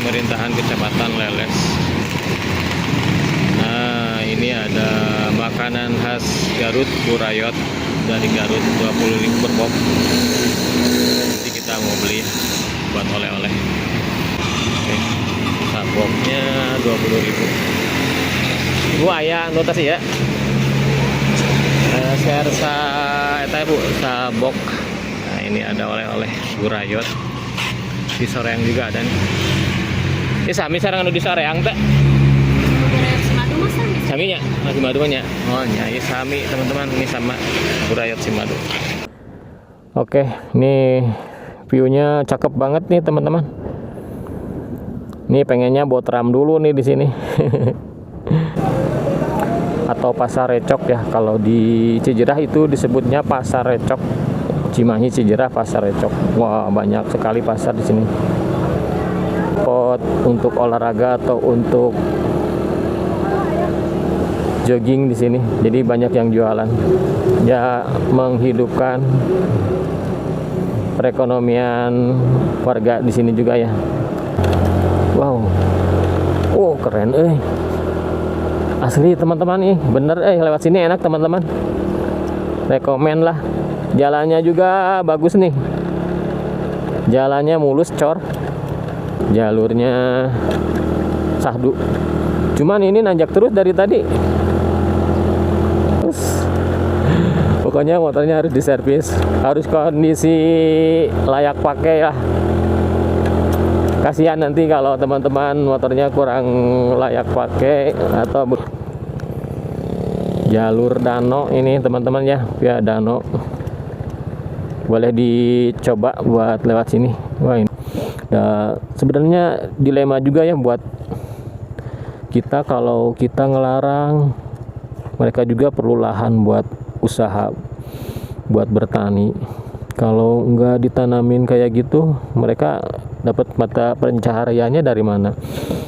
pemerintahan Kecamatan Leles. Nah, ini ada makanan khas Garut, burayot dari Garut, 20.000 per box. Nanti kita mau beli buat oleh-oleh. Oke, saboknya 20.000. Gua aya notasi ya. Share sa eta Bu, sabok. Nah, ini ada oleh-oleh burayot. Di Soreang juga ada nih. Ini sami sareng anu di Soreang teh. Sami nya, masih madu nya. Oh nya, ini sami teman-teman, ini sama burayot si madu. Oke, ini view-nya cakep banget nih teman-teman. Ini pengennya buat ram dulu nih di sini. Atau pasar Recok ya, kalau di Cijerah itu disebutnya pasar Recok. Cimahi, Cijerah, pasar Recok. Wah, banyak sekali pasar di sini. Spot untuk olahraga atau untuk jogging di sini. Jadi banyak yang jualan. Ya, menghidupkan perekonomian warga di sini juga ya. Wow. Oh, keren asli teman-teman nih, bener lewat sini enak teman-teman. Rekomen lah. Jalannya juga bagus nih. Jalannya mulus cor. Jalurnya sahdu. Cuman ini nanjak terus dari tadi. Terus pokoknya motornya harus diservis, harus kondisi layak pakai lah. Kasihan nanti kalau teman-teman motornya kurang layak pakai atau jalur Dano ini teman-teman ya, via Dano. Boleh dicoba buat lewat sini. Wah, ini sebenarnya dilema juga ya buat kita, kalau kita ngelarang, mereka juga perlu lahan buat usaha, buat bertani. Kalau nggak ditanamin kayak gitu, mereka dapat mata pencahariannya dari mana?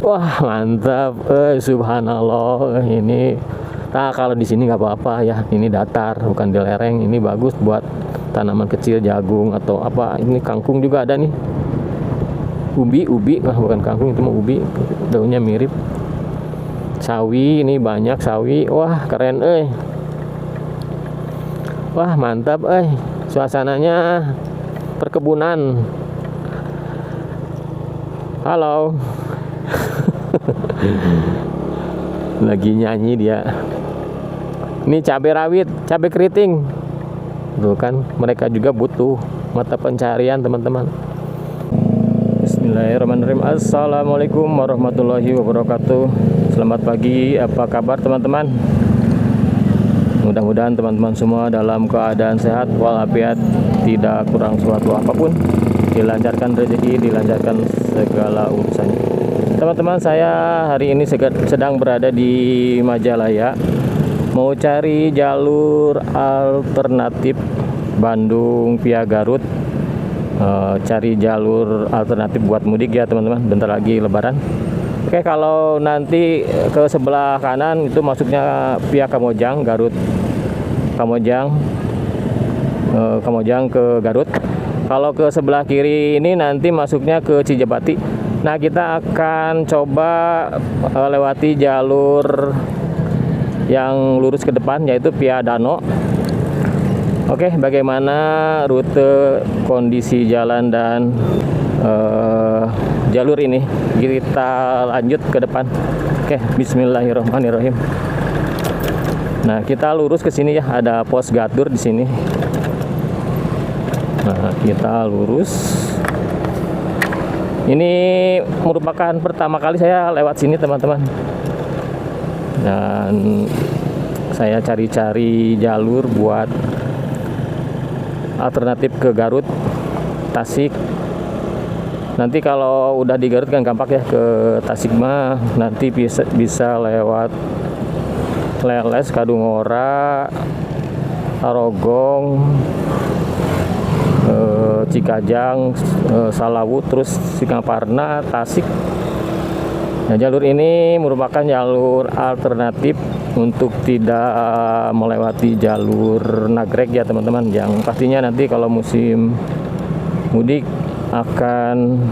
Wah, mantap, subhanallah ini. Nah, kalau di sini nggak apa-apa ya, ini datar, bukan di lereng. Ini bagus buat tanaman kecil, jagung atau apa. Ini kangkung juga ada nih. Ubi, bukan kangkung, itu mah ubi. Daunnya mirip. Sawi, ini banyak sawi. Wah, keren, Wah, mantap, Suasananya perkebunan. Halo. Lagi nyanyi dia. Ini cabai rawit, cabai keriting. Tuh kan, mereka juga butuh mata pencaharian, teman-teman. Bismillahirrahmanirrahim. Assalamualaikum warahmatullahi wabarakatuh. Selamat pagi, apa kabar teman-teman? Mudah-mudahan teman-teman semua dalam keadaan sehat walafiat, tidak kurang suatu apapun, dilancarkan rezeki, dilancarkan segala urusannya. Teman-teman, saya hari ini sedang berada di Majalaya, mau cari jalur alternatif Bandung via Garut. Cari jalur alternatif buat mudik ya teman-teman, bentar lagi lebaran. Oke, kalau nanti ke sebelah kanan itu masuknya via Kamojang, Garut, Kamojang ke Garut. Kalau ke sebelah kiri ini nanti masuknya ke Cijapati. Nah, kita akan coba lewati jalur yang lurus ke depan, yaitu via Dano. Oke, bagaimana rute, kondisi jalan dan jalur ini, kita lanjut ke depan. Oke, bismillahirrahmanirrahim. Nah, kita lurus ke sini ya, ada pos gatur di sini. Nah, kita lurus. Ini merupakan pertama kali saya lewat sini, teman-teman. Dan saya cari-cari jalur buat alternatif ke Garut, Tasik. Nanti kalau udah di Garut kan gampang ya, ke Tasik mah nanti bisa lewat Leles, Kadungora, Tarogong, Cikajang, Salawu, terus Singaparna, Tasik. Nah, jalur ini merupakan jalur alternatif untuk tidak melewati jalur Nagrek ya teman-teman, yang pastinya nanti kalau musim mudik akan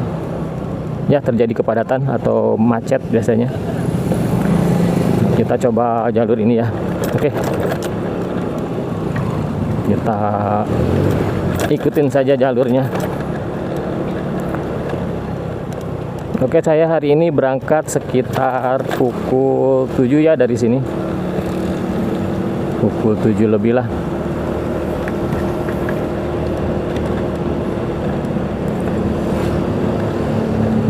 ya terjadi kepadatan atau macet biasanya. Kita coba jalur ini ya. Oke, kita ikutin saja jalurnya. Oke, saya hari ini berangkat sekitar pukul 7 ya dari sini. Pukul 7 lebih lah.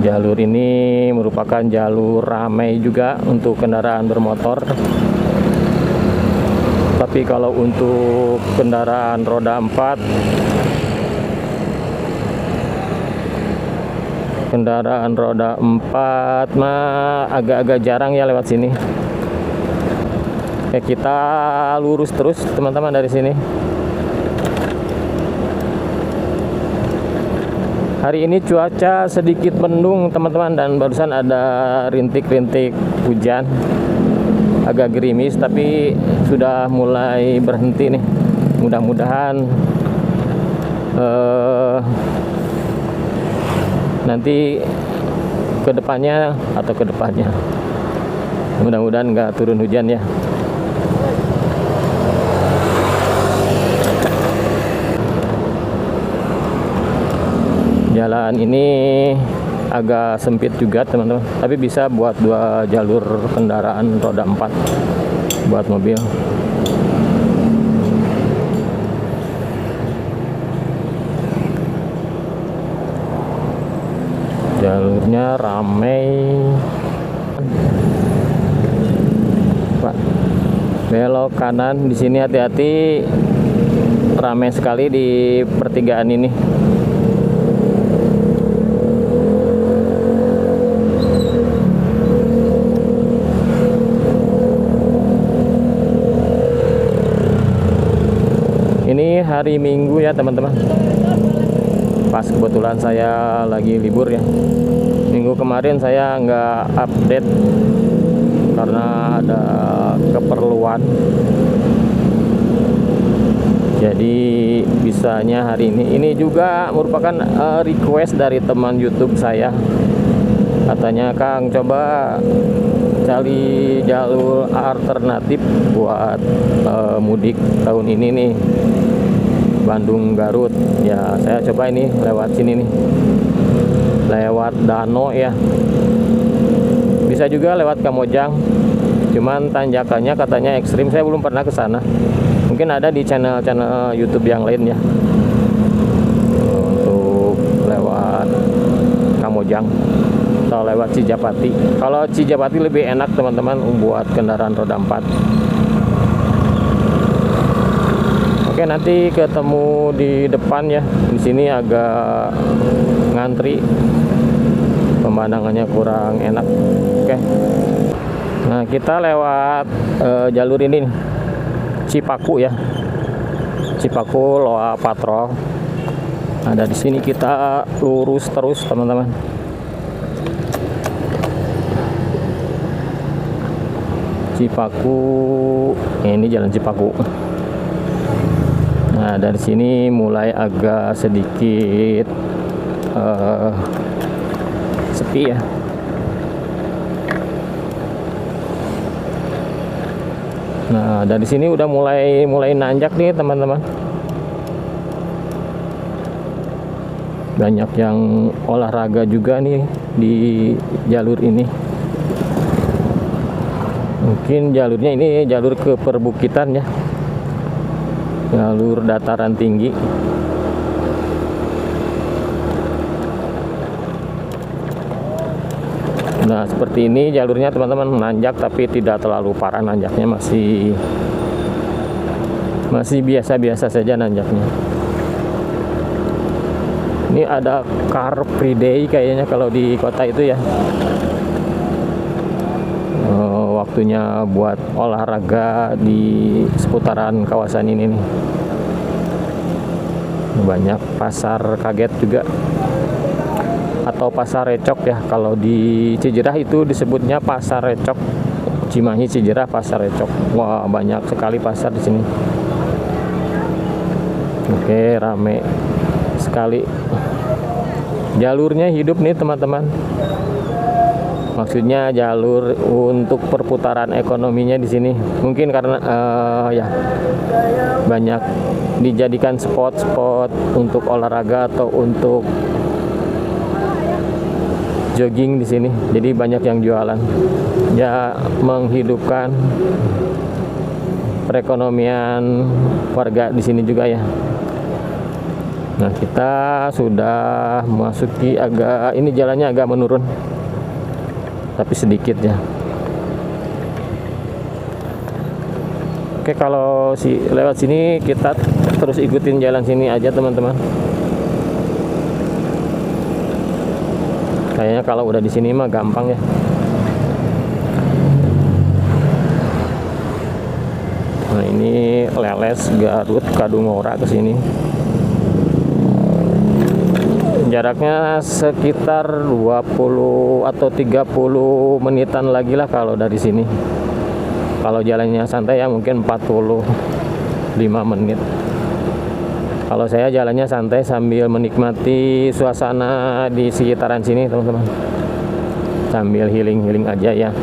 Jalur ini merupakan jalur ramai juga untuk kendaraan bermotor. Tapi kalau untuk kendaraan roda 4, mah agak-agak jarang ya lewat sini. Oke, kita lurus terus teman-teman dari sini. Hari ini cuaca sedikit mendung teman-teman, dan barusan ada rintik-rintik hujan, agak gerimis tapi sudah mulai berhenti nih. Mudah-mudahan nanti ke depannya mudah-mudahan nggak turun hujan ya. Jalan ini agak sempit juga teman-teman, tapi bisa buat 2 jalur kendaraan roda 4 buat mobil. Jalurnya ramai. Pak, belok kanan di sini hati-hati, ramai sekali di pertigaan ini. Ini hari Minggu ya teman-teman. Pas kebetulan saya lagi libur ya. Minggu kemarin saya nggak update karena ada keperluan. Jadi bisanya hari ini. Ini juga merupakan request dari teman YouTube saya. Katanya, Kang, coba cari jalur alternatif buat mudik tahun ini nih, Bandung Garut. Ya, saya coba ini lewat sini nih, lewat Dano ya. Bisa juga lewat Kamojang, cuman tanjakannya katanya ekstrim. Saya belum pernah ke sana. Mungkin ada di channel-channel YouTube yang lain ya, untuk lewat Kamojang atau lewat Cijapati. Kalau Cijapati lebih enak teman-teman buat kendaraan roda 4. Oke, nanti ketemu di depan ya. Di sini agak ngantri, pemandangannya kurang enak. Oke, nah kita lewat jalur ini nih, Cipaku ya, Cipaku Loa Patrol. Nah, dari sini kita lurus terus teman-teman. Cipaku, ini jalan Cipaku. Nah, dari sini mulai agak sedikit sepi ya. Nah, dari sini udah mulai nanjak nih teman-teman. Banyak yang olahraga juga nih di jalur ini. Mungkin jalurnya ini jalur ke perbukitan ya, jalur dataran tinggi. Nah, seperti ini jalurnya teman-teman, nanjak tapi tidak terlalu parah nanjaknya, masih biasa-biasa saja nanjaknya. Ini ada Car Free Day kayaknya kalau di kota itu ya. Waktunya buat olahraga di seputaran kawasan ini nih. Banyak pasar kaget juga, atau pasar recok ya. Kalau di Cijerah itu disebutnya pasar recok. Cimahi, Cijerah, pasar recok. Wah, banyak sekali pasar di sini. Oke, rame sekali. jalurnya hidup nih teman-teman. Maksudnya jalur untuk perputaran ekonominya di sini. Mungkin karena ya banyak dijadikan spot-spot untuk olahraga atau untuk jogging di sini. Jadi banyak yang jualan. Ya menghidupkan perekonomian warga di sini juga ya. Nah, kita sudah memasuki ini jalannya agak menurun. Tapi sedikit ya. Oke, kalau lewat sini kita terus ikutin jalan sini aja teman-teman. Kayaknya kalau udah di sini mah gampang ya. Nah, ini Leles Garut Kadungora ke sini. Jaraknya sekitar 20 atau 30 menitan lagi lah kalau dari sini. Kalau jalannya santai ya mungkin 45 menit. Kalau saya jalannya santai sambil menikmati suasana di sekitaran sini teman-teman. Sambil healing-healing aja ya.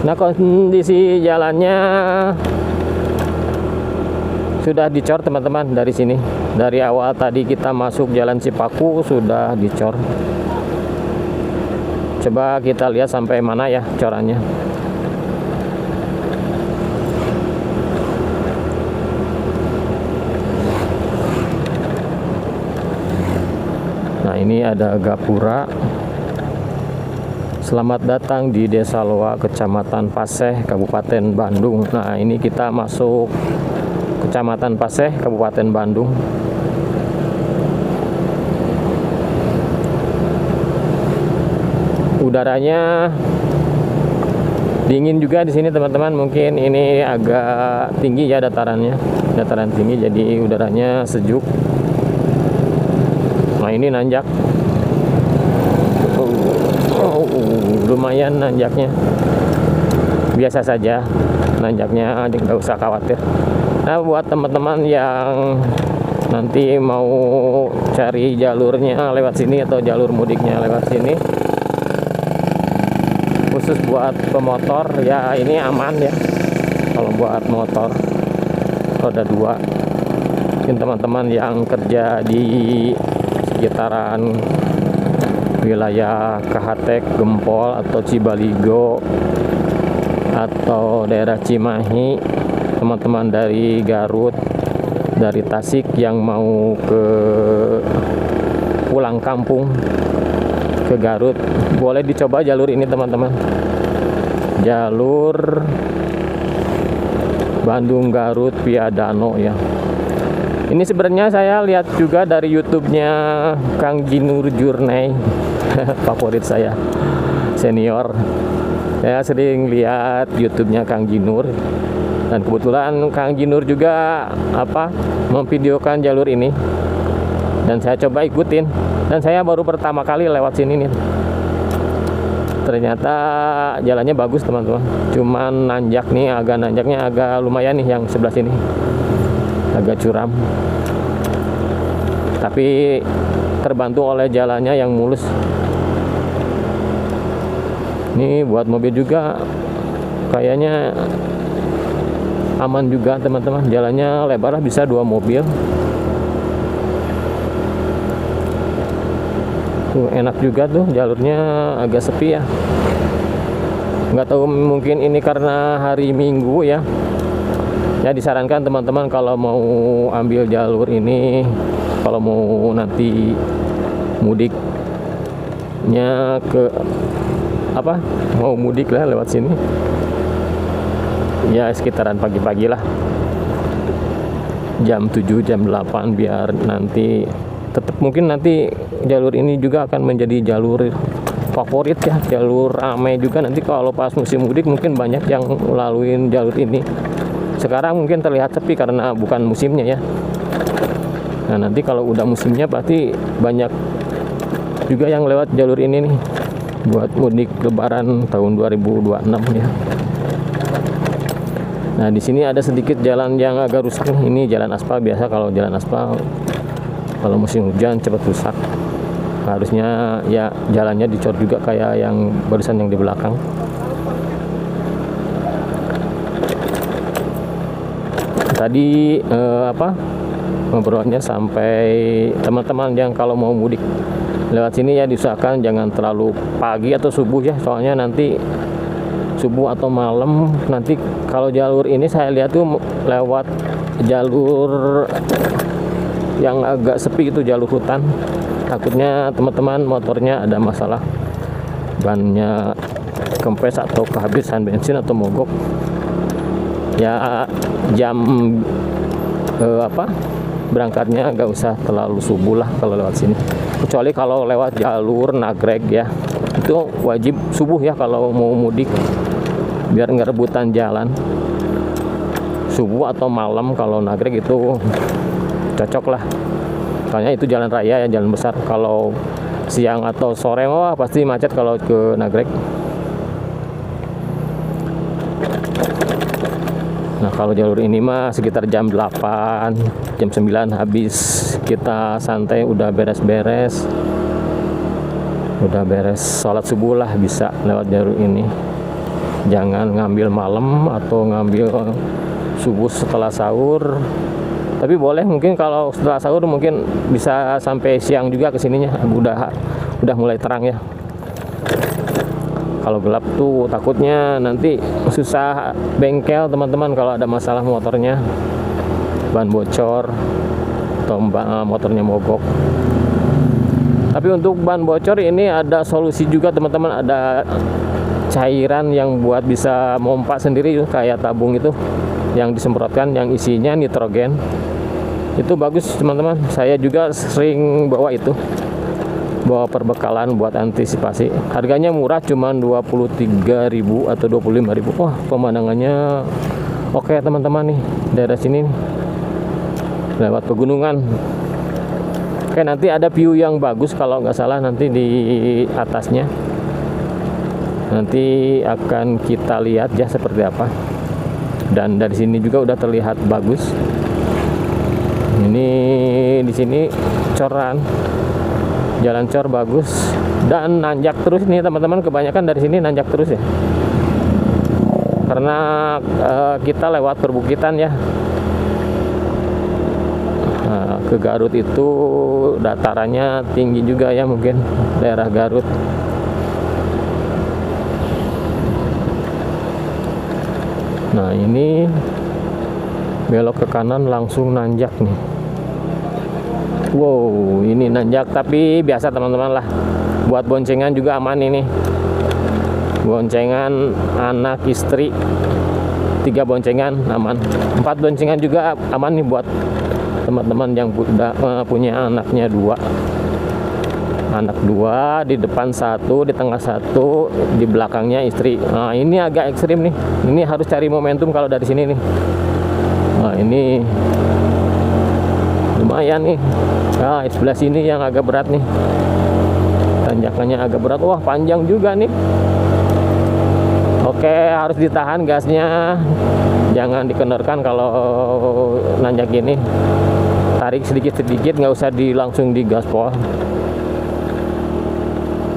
Nah, kondisi jalannya sudah dicor teman-teman dari sini. Dari awal tadi kita masuk jalan Cipaku sudah dicor. Coba kita lihat sampai mana ya corannya. Nah, ini ada gapura. Selamat datang di Desa Loa, Kecamatan Paseh, Kabupaten Bandung. Nah, ini kita masuk Kecamatan Paseh, Kabupaten Bandung. Udaranya dingin juga di sini teman-teman. Mungkin ini agak tinggi ya datarannya, dataran tinggi, jadi udaranya sejuk. Nah, ini nanjak. Lumayan nanjaknya, biasa saja nanjaknya, nggak usah khawatir. Nah, buat teman-teman yang nanti mau cari jalurnya lewat sini atau jalur mudiknya lewat sini, khusus buat pemotor ya ini aman ya. Kalau buat motor roda 2, mungkin teman-teman yang kerja di sekitaran wilayah Kahatek, Gempol atau Cibaligo atau daerah Cimahi, teman-teman dari Garut, dari Tasik yang mau pulang kampung ke Garut, boleh dicoba jalur ini teman-teman. Jalur Bandung Garut via Danau ya. Ini sebenarnya saya lihat juga dari YouTube-nya Kang Jinur Jurney, favorit saya, senior. Saya sering lihat YouTube-nya Kang Jinur, dan kebetulan Kang Jinur juga memvideokan jalur ini, dan saya coba ikutin. Dan saya baru pertama kali lewat sini nih. Ternyata jalannya bagus teman-teman. Cuman nanjaknya agak lumayan nih yang sebelah sini. Agak curam, tapi terbantu oleh jalannya yang mulus. Ini buat mobil juga kayaknya aman juga teman-teman. Jalannya lebar lah, bisa 2 mobil. Tuh, enak juga tuh, jalurnya agak sepi ya. Nggak tahu, mungkin ini karena hari Minggu ya. Ya, disarankan teman-teman kalau mau ambil jalur ini, kalau mau nanti mudiknya mau mudik lah lewat sini ya, sekitaran pagi-pagi lah, jam 7 jam 8, biar nanti mungkin nanti jalur ini juga akan menjadi jalur favorit ya, jalur ramai juga nanti kalau pas musim mudik. Mungkin banyak yang laluin jalur ini. Sekarang mungkin terlihat sepi karena bukan musimnya ya. Nah, nanti kalau udah musimnya pasti banyak juga yang lewat jalur ini nih buat mudik lebaran tahun 2026 ya. Nah, di sini ada sedikit jalan yang agak rusak. Ini jalan aspal biasa. Kalau jalan aspal kalau musim hujan cepat rusak. Harusnya ya jalannya dicor juga kayak yang barusan yang di belakang. Tadi ngobrolnya sampai teman-teman yang kalau mau mudik lewat sini ya diusahakan jangan terlalu pagi atau subuh ya, soalnya nanti subuh atau malam nanti kalau jalur ini saya lihat tuh lewat jalur yang agak sepi itu, jalur hutan. Takutnya teman-teman motornya ada masalah bannya kempes atau kehabisan bensin atau mogok. Ya jam berangkatnya nggak usah terlalu subuh lah kalau lewat sini, kecuali kalau lewat jalur nagreg ya, itu wajib subuh ya kalau mau mudik biar nggak rebutan jalan. Subuh atau malam kalau nagreg itu cocok lah, soalnya itu jalan raya ya, jalan besar. Kalau siang atau sore wah pasti macet kalau ke nagreg. Nah, kalau jalur ini mah sekitar jam 8, jam 9 habis kita santai, udah beres-beres, udah beres sholat subuh lah bisa lewat jalur ini. Jangan ngambil malam atau ngambil subuh setelah sahur. Tapi boleh mungkin kalau setelah sahur mungkin bisa sampai siang juga kesininya, udah mulai terang ya. Kalau gelap tuh takutnya nanti susah bengkel teman-teman kalau ada masalah motornya, ban bocor atau motornya mogok. Tapi untuk ban bocor ini ada solusi juga teman-teman, ada cairan yang buat bisa mompa sendiri kayak tabung itu yang disemprotkan yang isinya nitrogen. Itu bagus teman-teman, saya juga sering bawa itu, bawa perbekalan buat antisipasi. Harganya murah, cuma 23.000 atau 25.000. Wah, pemandangannya oke teman-teman nih, daerah sini nih, lewat pegunungan. Oke, nanti ada view yang bagus kalau nggak salah nanti di atasnya. Nanti akan kita lihat ya seperti apa. Dan dari sini juga udah terlihat bagus. Ini di sini coran, jalan cor bagus dan nanjak terus nih teman-teman. Kebanyakan dari sini nanjak terus ya, karena kita lewat perbukitan ya. Ke Garut itu datarannya tinggi juga ya, mungkin daerah Garut. Nah, ini belok ke kanan langsung nanjak nih. Wow, ini nanjak tapi biasa teman-teman lah. Buat boncengan juga aman ini. Boncengan anak istri 3 boncengan aman. 4 boncengan juga aman nih buat teman-teman yang punya anaknya 2. Anak 2, di depan 1, di tengah 1, di belakangnya istri. Nah, ini agak ekstrim nih. Ini harus cari momentum kalau dari sini nih. Nah, ini lumayan nih. Nah, sebelah sini yang agak berat nih, tanjakannya agak berat. Wah, panjang juga nih. Oke, harus ditahan gasnya, jangan dikendorkan kalau nanjak gini. Tarik sedikit-sedikit, nggak usah langsung digaspol.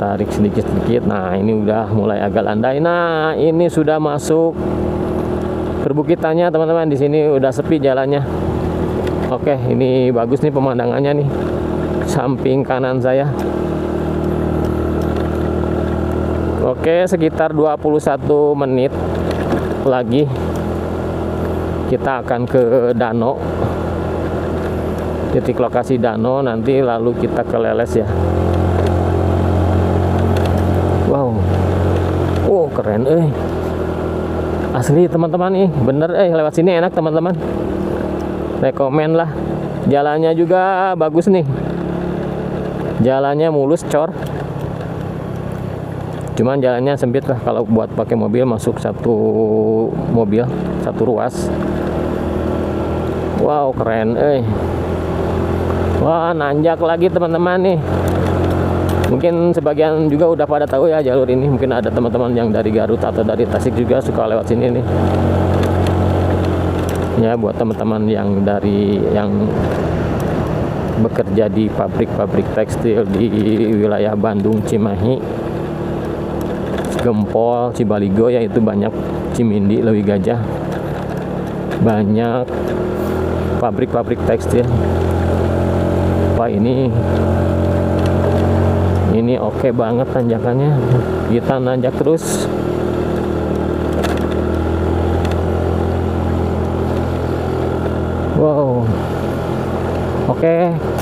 Tarik sedikit-sedikit. Nah, ini udah mulai agak landai. Nah, ini sudah masuk perbukitannya teman-teman. Di sini udah sepi jalannya. Oke, ini bagus nih pemandangannya nih, samping kanan saya. Oke, sekitar 21 menit lagi kita akan ke danau, titik lokasi danau, nanti lalu kita ke Leles ya. Wow, oh keren asli teman-teman nih, bener lewat sini enak teman-teman, rekomen lah. Jalannya juga bagus nih, jalannya mulus cor, cuman jalannya sempit lah kalau buat pakai mobil, masuk satu mobil satu ruas. Wow, keren wah, nanjak lagi teman-teman nih. Mungkin sebagian juga udah pada tahu ya jalur ini. Mungkin ada teman-teman yang dari Garut atau dari Tasik juga suka lewat sini nih. ya buat teman-teman yang bekerja di pabrik-pabrik tekstil di wilayah Bandung, Cimahi, Gempol, Cibaligo, ya itu banyak, Cimindi, Leuwi Gajah, banyak pabrik-pabrik tekstil. Wah, ini oke banget tanjakannya. Kita nanjak terus. Wow, oke,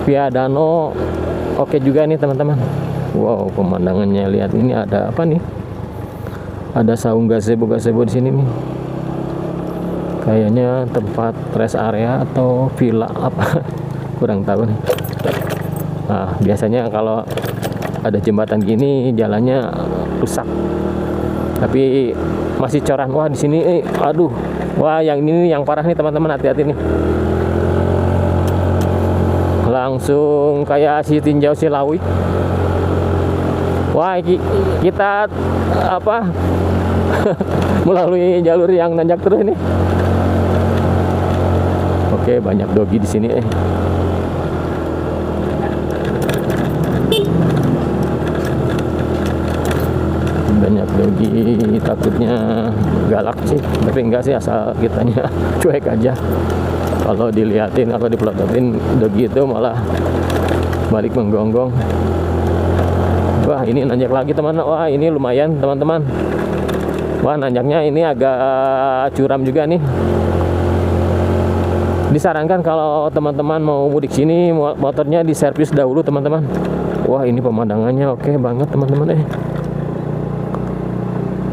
via danau oke juga nih teman-teman. Wow, pemandangannya, lihat ini ada apa nih? Ada saung gazebo di sini nih. Kayaknya tempat rest area atau villa apa, kurang tahu nih. Nah, biasanya kalau ada jembatan gini jalannya rusak, tapi masih coran. Wah, di sini aduh, wah yang ini yang parah nih teman-teman, hati-hati nih. Langsung kayak si tinjau si Lawi. Wah, kita apa melalui jalur yang nanjak terus ini. Oke, banyak dogi di sini. Banyak dogi, takutnya galak sih, tapi enggak sih, asal kitanya cuek aja. Kalau dilihatin atau dipelototin dogi itu malah balik menggonggong. Wah, ini nanjak lagi teman. Wah, ini lumayan teman-teman. Wah, nanjaknya ini agak curam juga nih. Disarankan kalau teman-teman mau mudik sini, motornya diservis dahulu teman-teman. Wah, ini pemandangannya oke banget teman-teman.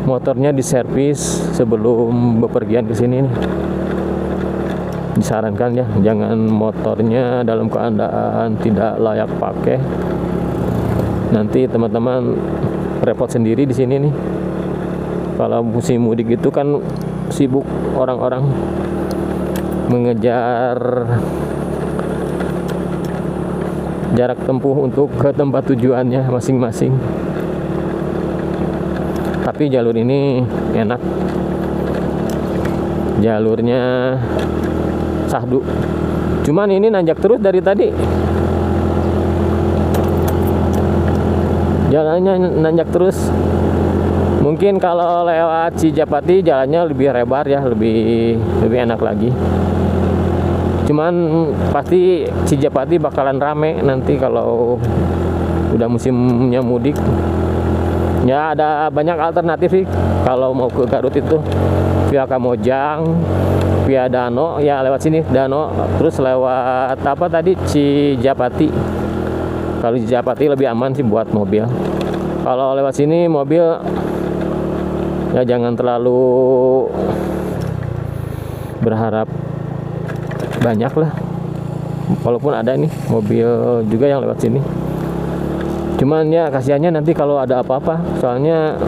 Motornya diservis sebelum bepergian ke sini nih. Disarankan ya, jangan motornya dalam keadaan tidak layak pakai. Nanti teman-teman repot sendiri di sini nih. Kalau musim mudik itu kan sibuk orang-orang mengejar jarak tempuh untuk ke tempat tujuannya masing-masing. Tapi jalur ini enak, jalurnya sahdu. Cuman ini nanjak terus dari tadi, jalannya nanjak terus. Mungkin kalau lewat Cijapati jalannya lebih lebar ya, lebih enak lagi. Cuman pasti Cijapati bakalan rame nanti kalau udah musimnya mudik. Ya, ada banyak alternatif sih kalau mau ke Garut itu, via Kamojang, via Danau, ya lewat sini Danau, terus lewat apa tadi, Cijapati. Kalau Cijapati lebih aman sih buat mobil. Kalau lewat sini mobil ya jangan terlalu berharap banyak lah, walaupun ada nih mobil juga yang lewat sini. Cuman ya kasihannya nanti kalau ada apa-apa, soalnya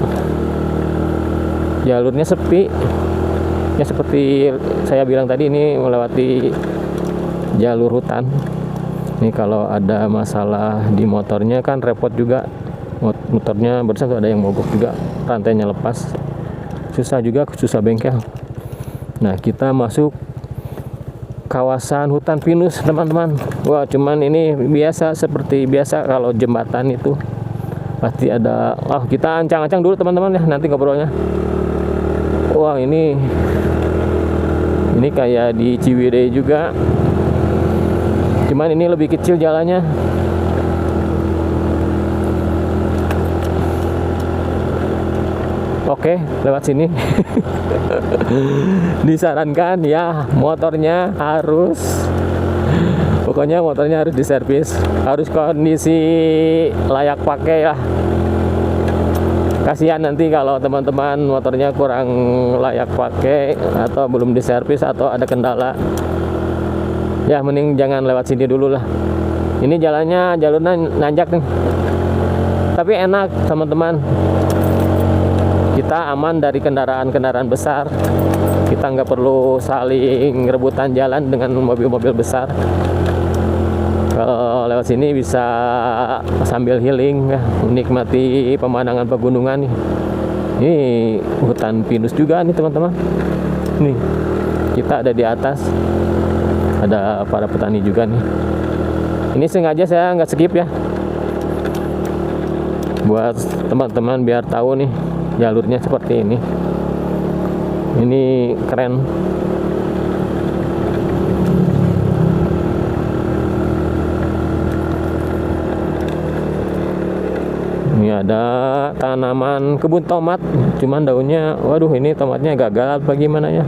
jalurnya sepi. Ya seperti saya bilang tadi, ini melewati jalur hutan. Ini kalau ada masalah di motornya kan repot juga. Motornya barusan tuh ada yang mogok juga, rantainya lepas. Susah juga, susah bengkel. Nah, kita masuk kawasan hutan pinus teman-teman. Wah, cuman ini biasa, seperti biasa kalau jembatan itu pasti ada. Kita ancang-ancang dulu teman-teman ya, nanti ngobrolnya. Wah, ini kayak di Ciwidey juga, cuman ini lebih kecil jalannya. Oke, lewat sini. Disarankan ya, motornya harus, pokoknya motornya harus diservis, harus kondisi layak pakai ya. Kasihan nanti kalau teman-teman motornya kurang layak pakai atau belum diservis atau ada kendala. Ya, mending jangan lewat sini dulu lah. Ini jalurnya nanjak nih, tapi enak teman-teman. Kita aman dari kendaraan-kendaraan besar. Kita nggak perlu saling rebutan jalan dengan mobil-mobil besar. Kalau lewat sini bisa sambil healing, menikmati pemandangan pegunungan nih. Ini hutan pinus juga nih teman-teman. Nih, kita ada di atas, ada para petani juga nih. Ini sengaja saya nggak skip ya, buat teman-teman biar tahu nih jalurnya seperti ini. Ini keren. Ini ada tanaman kebun tomat, cuman daunnya, waduh, ini tomatnya gagal apa gimana ya.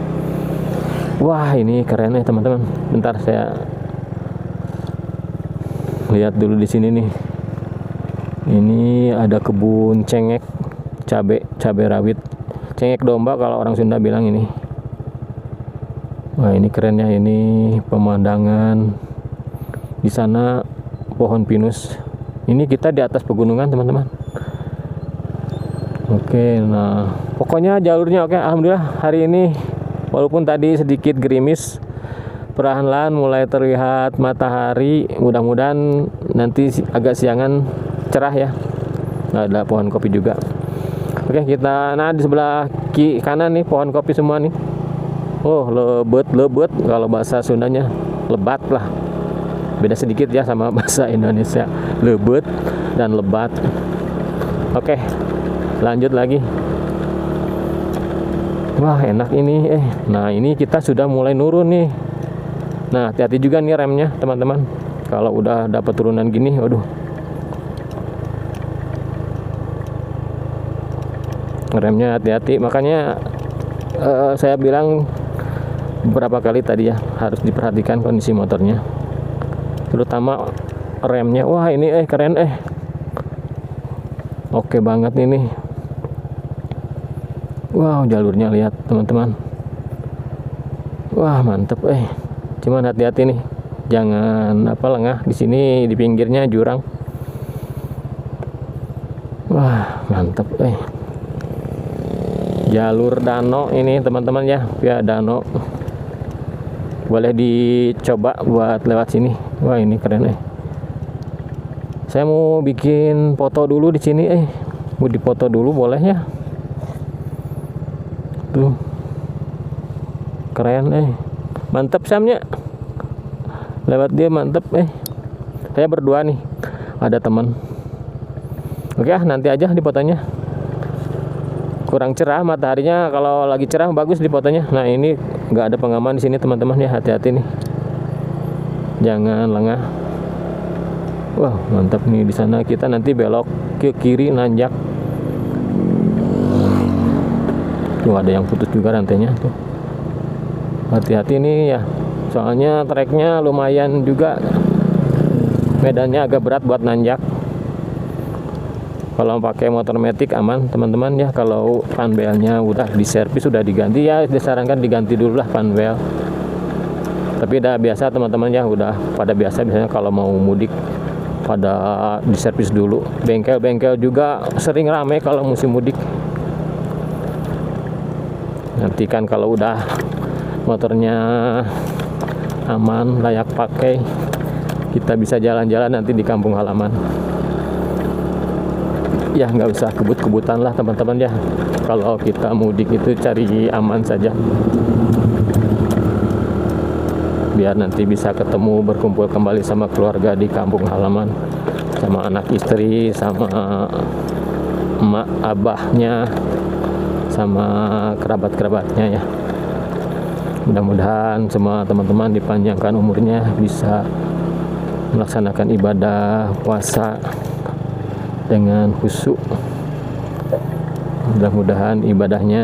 Wah, ini keren ya teman-teman. Bentar saya lihat dulu di sini nih. Ini ada kebun cengek, cabai rawit, cengek domba kalau orang Sunda bilang ini. Wah, ini keren ya. Ini pemandangan di sana, pohon pinus. Ini kita di atas pegunungan teman-teman. Oke, nah pokoknya jalurnya oke. Alhamdulillah hari ini walaupun tadi sedikit gerimis, perlahan-lahan mulai terlihat matahari. Mudah-mudahan nanti agak siangan cerah ya. Nah, ada pohon kopi juga. Oke, kita, nah di sebelah kanan nih pohon kopi semua nih. Oh, lebet kalau bahasa Sundanya, lebat lah. Beda sedikit ya sama bahasa Indonesia, lebet dan lebat. Oke, lanjut lagi. Wah, enak ini. Nah, ini kita sudah mulai nurun nih. Nah, hati-hati juga nih remnya teman-teman. Kalau udah dapat turunan gini, waduh, remnya hati-hati. Makanya saya bilang beberapa kali tadi ya, harus diperhatikan kondisi motornya, terutama remnya. Wah, ini keren. Oke banget ini. Wow, jalurnya lihat teman-teman. Wah, mantep. Cuman hati-hati nih, jangan lengah. Di sini di pinggirnya jurang. Wah, mantep. Jalur danau ini teman-teman ya, via danau. Boleh dicoba buat lewat sini. Wah, ini keren. Saya mau bikin foto dulu di sini. Mau dipoto dulu boleh ya? Tuh, keren. Mantep Samnya. Lewat dia mantep. Saya berdua nih, ada teman. Oke, nanti aja di fotonya. Kurang cerah mataharinya, kalau lagi cerah bagus di fotonya. Nah, ini nggak ada pengaman di sini teman-teman ya, hati-hati nih, jangan lengah. Wah, mantap nih. Di sana kita nanti belok ke kiri, nanjak. Tuh, ada yang putus juga rantainya tuh. Hati-hati nih ya, soalnya treknya lumayan juga, medannya agak berat buat nanjak. Kalau pakai motor matic aman teman-teman ya. Kalau panbelnya udah diservis, sudah diganti ya, disarankan diganti dulu lah panbel. Tapi udah biasa teman-teman ya, udah pada biasa biasanya kalau mau mudik pada diservis dulu. Bengkel-bengkel juga sering rame kalau musim mudik. Nanti kan kalau udah motornya aman, layak pakai, kita bisa jalan-jalan nanti di kampung halaman. Ya, nggak usah kebut-kebutan lah teman-teman ya. Kalau kita mudik itu cari aman saja, biar nanti bisa ketemu, berkumpul kembali sama keluarga di kampung halaman, sama anak istri, sama emak abahnya, sama kerabat-kerabatnya ya. Mudah-mudahan semua teman-teman dipanjangkan umurnya, bisa melaksanakan ibadah puasa dengan khusyuk. Mudah-mudahan ibadahnya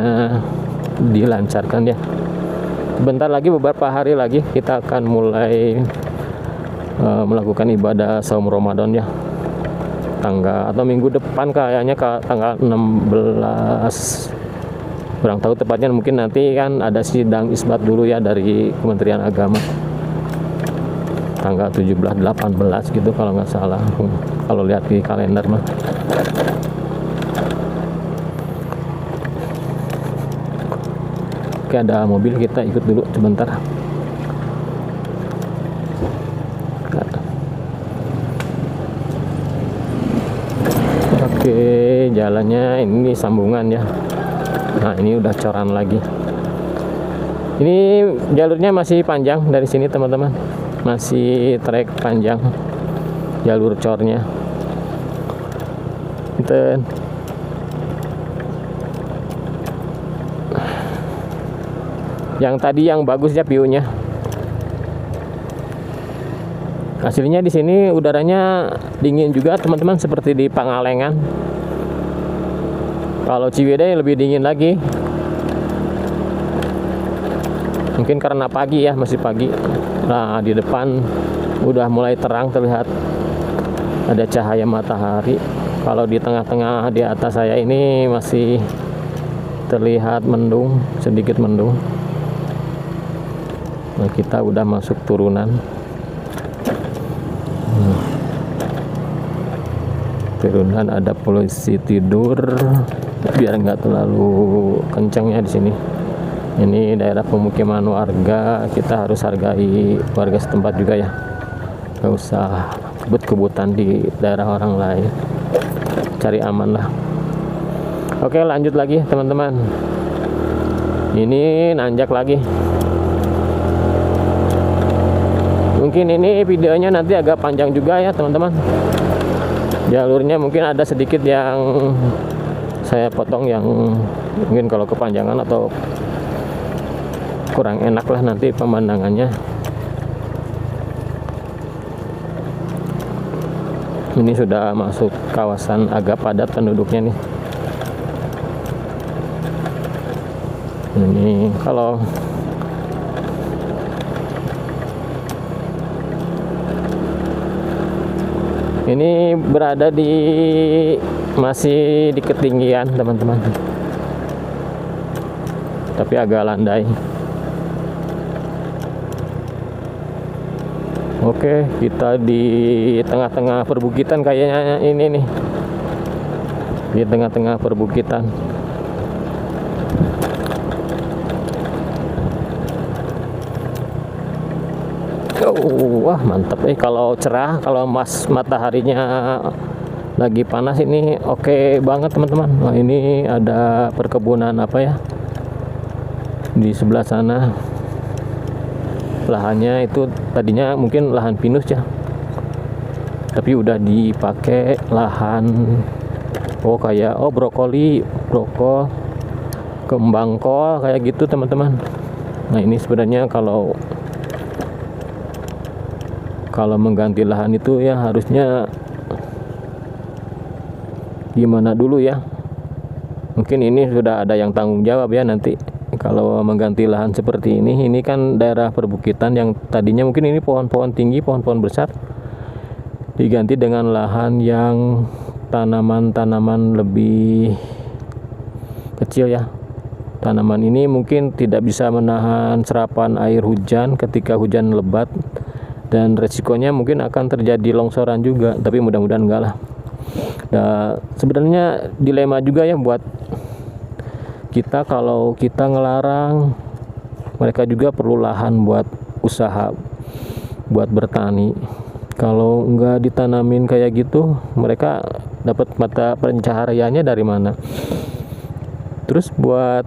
dilancarkan ya. Bentar lagi, beberapa hari lagi kita akan mulai melakukan ibadah saum Ramadan ya. Atau minggu depan kayaknya, tanggal 16. Kurang tahu tepatnya, mungkin nanti kan ada sidang isbat dulu ya dari Kementerian Agama. Tanggal 17-18 gitu kalau nggak salah, kalau lihat di kalender mah. Oke, ada mobil, kita ikut dulu sebentar. Oke, jalannya ini sambungan ya. Nah, ini udah coran lagi. Ini jalurnya masih panjang dari sini teman-teman, masih trek panjang jalur cornya. Enten. Yang tadi yang bagus ya view-nya. Hasilnya di sini udaranya dingin juga teman-teman, seperti di Pangalengan. Kalau Ciwidey lebih dingin lagi. Mungkin karena pagi ya, masih pagi. Nah, di depan udah mulai terang, terlihat ada cahaya matahari. Kalau di tengah-tengah di atas saya ini masih terlihat mendung, sedikit mendung. Nah, kita udah masuk turunan. Turunan ada polisi tidur, biar nggak terlalu kencangnya di sini. Ini daerah pemukiman warga, kita harus hargai warga setempat juga ya. Nggak usah kebut-kebutan di daerah orang lain. Cari aman lah. Oke, lanjut lagi teman-teman. Ini nanjak lagi. Mungkin ini videonya nanti agak panjang juga ya teman-teman. Jalurnya mungkin ada sedikit yang saya potong, yang mungkin kalau kepanjangan atau kurang enak lah nanti pemandangannya. Ini sudah masuk kawasan agak padat penduduknya nih. Ini kalau ini berada di masih di ketinggian teman-teman, tapi agak landai. Oke, kita di tengah-tengah perbukitan kayaknya ini nih. Di tengah-tengah perbukitan. Wah, mantap kalau cerah, kalau mataharinya lagi panas ini oke banget teman-teman. Nah, ini ada perkebunan apa ya? Di sebelah sana. Lahannya itu tadinya mungkin lahan pinus ya, tapi udah dipakai lahan kayak brokoli, kembang kol kayak gitu teman-teman. Nah, ini sebenarnya kalau mengganti lahan itu ya harusnya gimana dulu ya. Mungkin ini sudah ada yang tanggung jawab ya nanti. Kalau mengganti lahan seperti ini kan daerah perbukitan yang tadinya mungkin ini pohon-pohon tinggi, pohon-pohon besar, diganti dengan lahan yang tanaman-tanaman lebih kecil ya. Tanaman ini mungkin tidak bisa menahan serapan air hujan ketika hujan lebat, dan resikonya mungkin akan terjadi longsoran juga, tapi mudah-mudahan enggak lah. Nah, sebenarnya dilema juga ya buat kita, kalau kita ngelarang, mereka juga perlu lahan buat usaha, buat bertani. Kalau nggak ditanamin kayak gitu, mereka dapat mata pencahariannya dari mana? Terus buat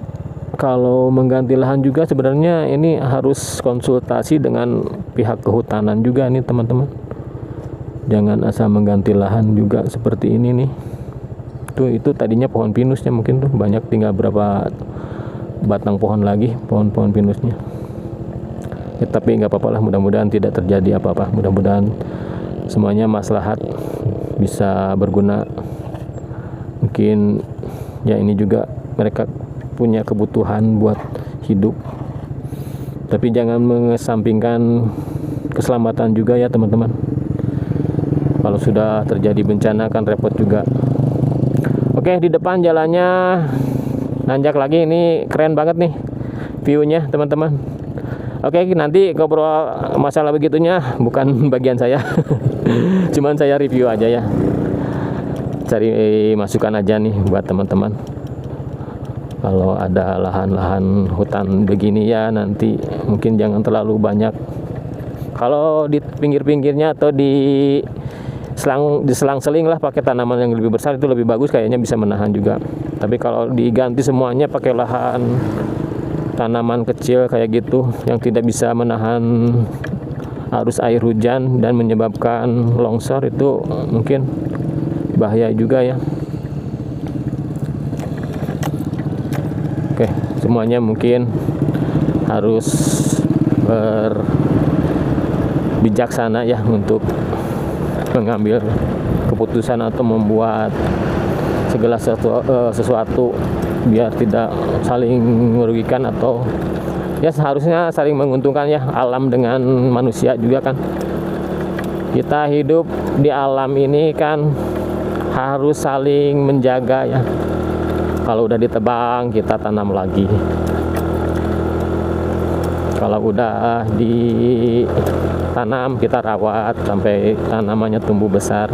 kalau mengganti lahan juga sebenarnya ini harus konsultasi dengan pihak kehutanan juga nih teman-teman. Jangan asal mengganti lahan juga seperti ini nih. Itu tadinya pohon pinusnya mungkin tuh banyak, tinggal berapa batang pohon lagi, pohon-pohon pinusnya ya, tapi nggak apa-apa lah, mudah-mudahan tidak terjadi apa-apa, mudah-mudahan semuanya maslahat, bisa berguna. Mungkin ya ini juga mereka punya kebutuhan buat hidup, tapi jangan mengesampingkan keselamatan juga ya teman-teman. Kalau sudah terjadi bencana kan repot juga. Oke, di depan jalannya nanjak lagi, ini keren banget nih view-nya teman-teman. Oke, nanti ngobrol masalah begitunya bukan bagian saya. Cuman saya review aja ya, cari masukan aja nih buat teman-teman. Kalau ada lahan-lahan hutan begini ya nanti mungkin jangan terlalu banyak. Kalau di pinggir-pinggirnya atau di selang-seling lah pakai tanaman yang lebih besar, itu lebih bagus, kayaknya bisa menahan juga. Tapi kalau diganti semuanya pakai lahan tanaman kecil kayak gitu yang tidak bisa menahan arus air hujan dan menyebabkan longsor, itu mungkin bahaya juga ya. Oke, semuanya mungkin harus berbijaksana ya untuk mengambil keputusan atau membuat segala sesuatu biar tidak saling merugikan, atau ya seharusnya saling menguntungkan ya, alam dengan manusia juga kan. Kita hidup di alam ini kan harus saling menjaga ya. Kalau udah ditebang kita tanam lagi, kalau udah ditanam kita rawat sampai tanamannya tumbuh besar,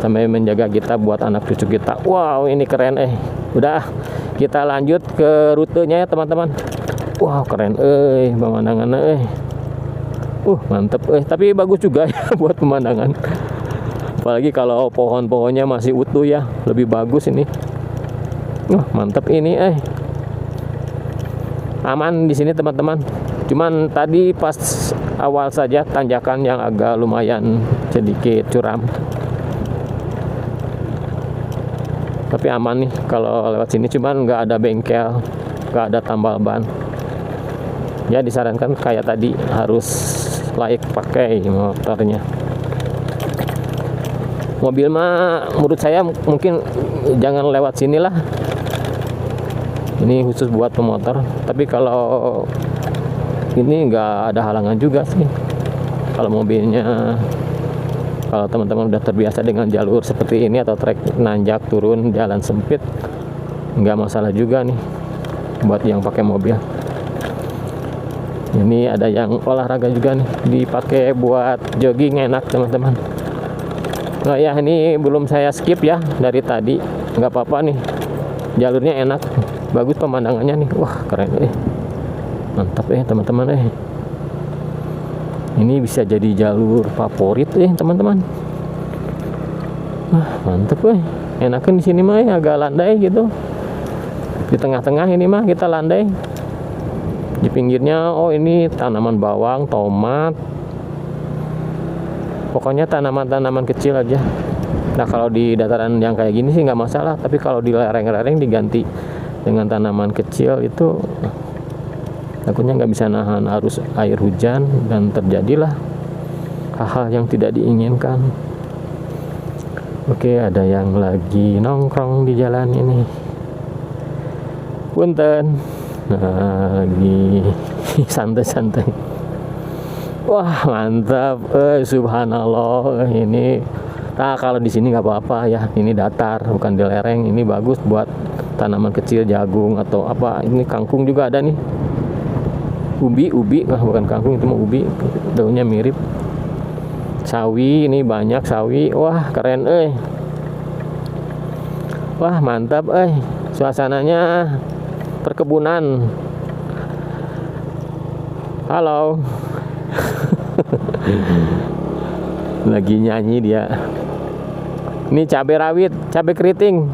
sampai menjaga kita buat anak cucu kita. Wow, ini keren. Udah, kita lanjut ke rutenya ya teman-teman. Wow, keren pemandangan mantep tapi bagus juga ya buat pemandangan, apalagi kalau pohon-pohonnya masih utuh ya, lebih bagus ini. Mantep ini aman di sini teman-teman. Cuman tadi pas awal saja tanjakan yang agak lumayan sedikit curam. Tapi aman nih kalau lewat sini, cuman nggak ada bengkel, nggak ada tambal ban. Ya disarankan kayak tadi harus layak pakai motornya. Mobil mah menurut saya mungkin jangan lewat sinilah. Ini khusus buat pemotor. Tapi kalau ini nggak ada halangan juga sih. Kalau mobilnya, kalau teman-teman udah terbiasa dengan jalur seperti ini atau trek nanjak turun jalan sempit, nggak masalah juga nih buat yang pakai mobil. Ini ada yang olahraga juga nih, dipakai buat jogging, enak teman-teman. Nah ya, ini belum saya skip ya dari tadi, nggak apa-apa nih, jalurnya enak, bagus pemandangannya nih. Wah keren mantap teman-teman. Ini bisa jadi jalur favorit teman-teman. Wah mantep enakan di sini mah agak landai gitu. Di tengah-tengah ini mah kita landai. Di pinggirnya ini tanaman bawang, tomat, pokoknya tanaman-tanaman kecil aja. Nah kalau di dataran yang kayak gini sih nggak masalah, tapi kalau di lereng-lereng diganti dengan tanaman kecil itu takutnya nggak bisa nahan arus air hujan dan terjadilah hal-hal yang tidak diinginkan. Oke, ada yang lagi nongkrong di jalan ini. Punten, lagi santai-santai. Wah mantap, subhanallah ini. Nah kalau di sini nggak apa-apa ya, ini datar bukan di lereng, ini bagus buat tanaman kecil, jagung atau apa. Ini kangkung juga ada nih, ubi, bukan kangkung, itu mah ubi, daunnya mirip. Sawi, ini banyak sawi. Wah keren wah mantap suasananya perkebunan. Halo. Lagi nyanyi dia. Ini cabai rawit, cabai keriting.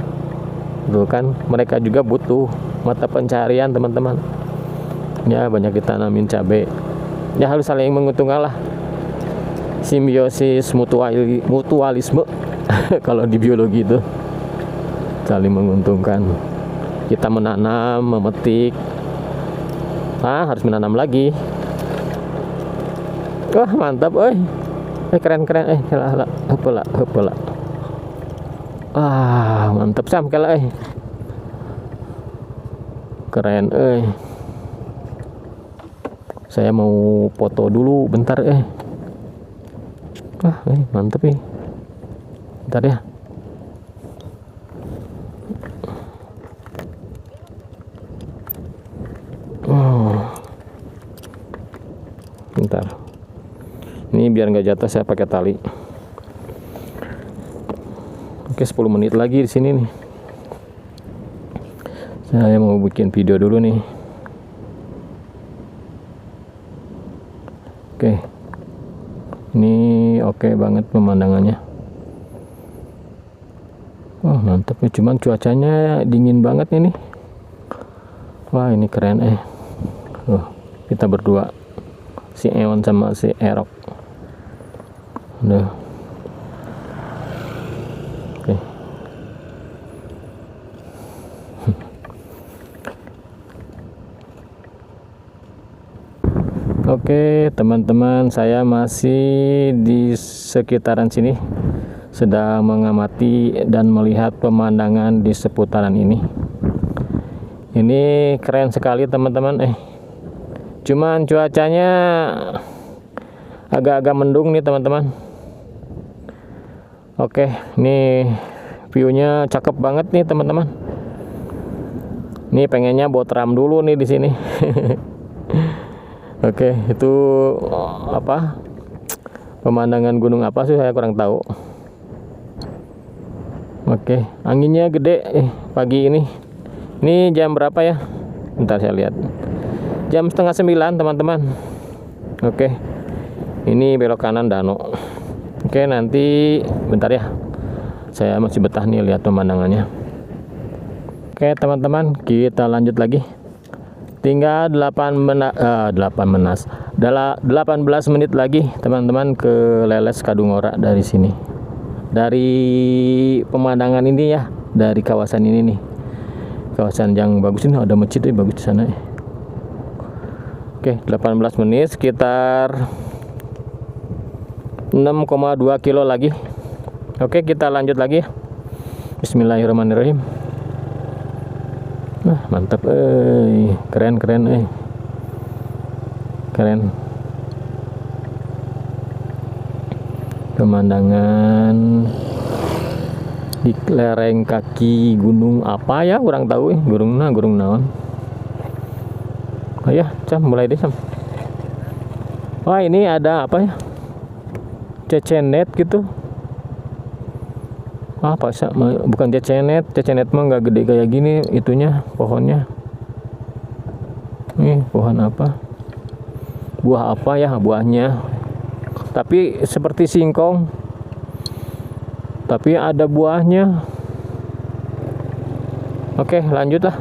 Tuh kan, mereka juga butuh mata pencarian teman-teman. Ya banyak ditanamin cabai. Ya harus saling menguntungkan lah. Simbiosis mutualisme kalau di biologi itu saling menguntungkan. Kita menanam, memetik, harus menanam lagi. Wah mantap keren hepela. Mantap sam kala keren saya mau foto dulu bentar mantap bentar ya. Bentar, ini biar nggak jatuh saya pakai tali. Oke, 10 menit lagi di sini nih. Saya mau bikin video dulu nih. Oke. Ini oke banget pemandangannya. Wah, mantap ya. Cuman cuacanya dingin banget ini. Wah, ini keren kita berdua, si Eon sama si Erok. Udah. Oke. Oke teman-teman, saya masih di sekitaran sini, sedang mengamati dan melihat pemandangan di seputaran ini. Ini keren sekali teman-teman. Cuman cuacanya agak-agak mendung nih teman-teman. Oke, ini viewnya cakep banget nih teman-teman. Ini pengennya bawa teram dulu nih di sini. Oke, itu apa? Pemandangan gunung apa sih, saya kurang tahu. Oke, anginnya gede pagi ini. Ini jam berapa ya? Bentar saya lihat. Jam 8:30 teman-teman. Oke. Ini belok kanan danau. Oke, nanti bentar ya. Saya masih betah nih lihat pemandangannya. Oke, teman-teman, kita lanjut lagi. Tinggal 18 menit lagi teman-teman ke Leles Kadungora dari sini. Dari pemandangan ini ya, dari kawasan ini nih. Kawasan yang bagus ini, ada masjid bagus di sana. Oke, 18 menit, sekitar 6,2 kilo lagi. Oke, kita lanjut lagi. Bismillahirrahmanirrahim. Nah, mantap, keren, keren. Pemandangan di lereng kaki gunung apa ya, kurang tahu gunung naon. Oh ya, Cam, mulai deh, Cam. Wah, ini ada apa ya, cecenet gitu. Apa sih? Bukan cecenet mah nggak gede kayak gini itunya, pohonnya. Nih, pohon apa? Buah apa ya buahnya? Tapi seperti singkong. Tapi ada buahnya. Oke, lanjut lah.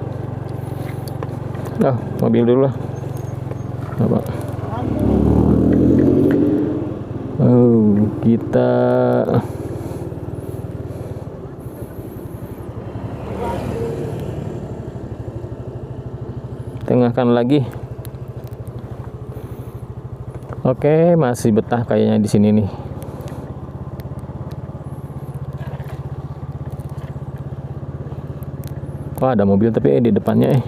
Mobil dulu lah. Apa? Kita tengahkan lagi. Oke, masih betah kayaknya di sini nih. Wah, ada mobil tapi di depannya.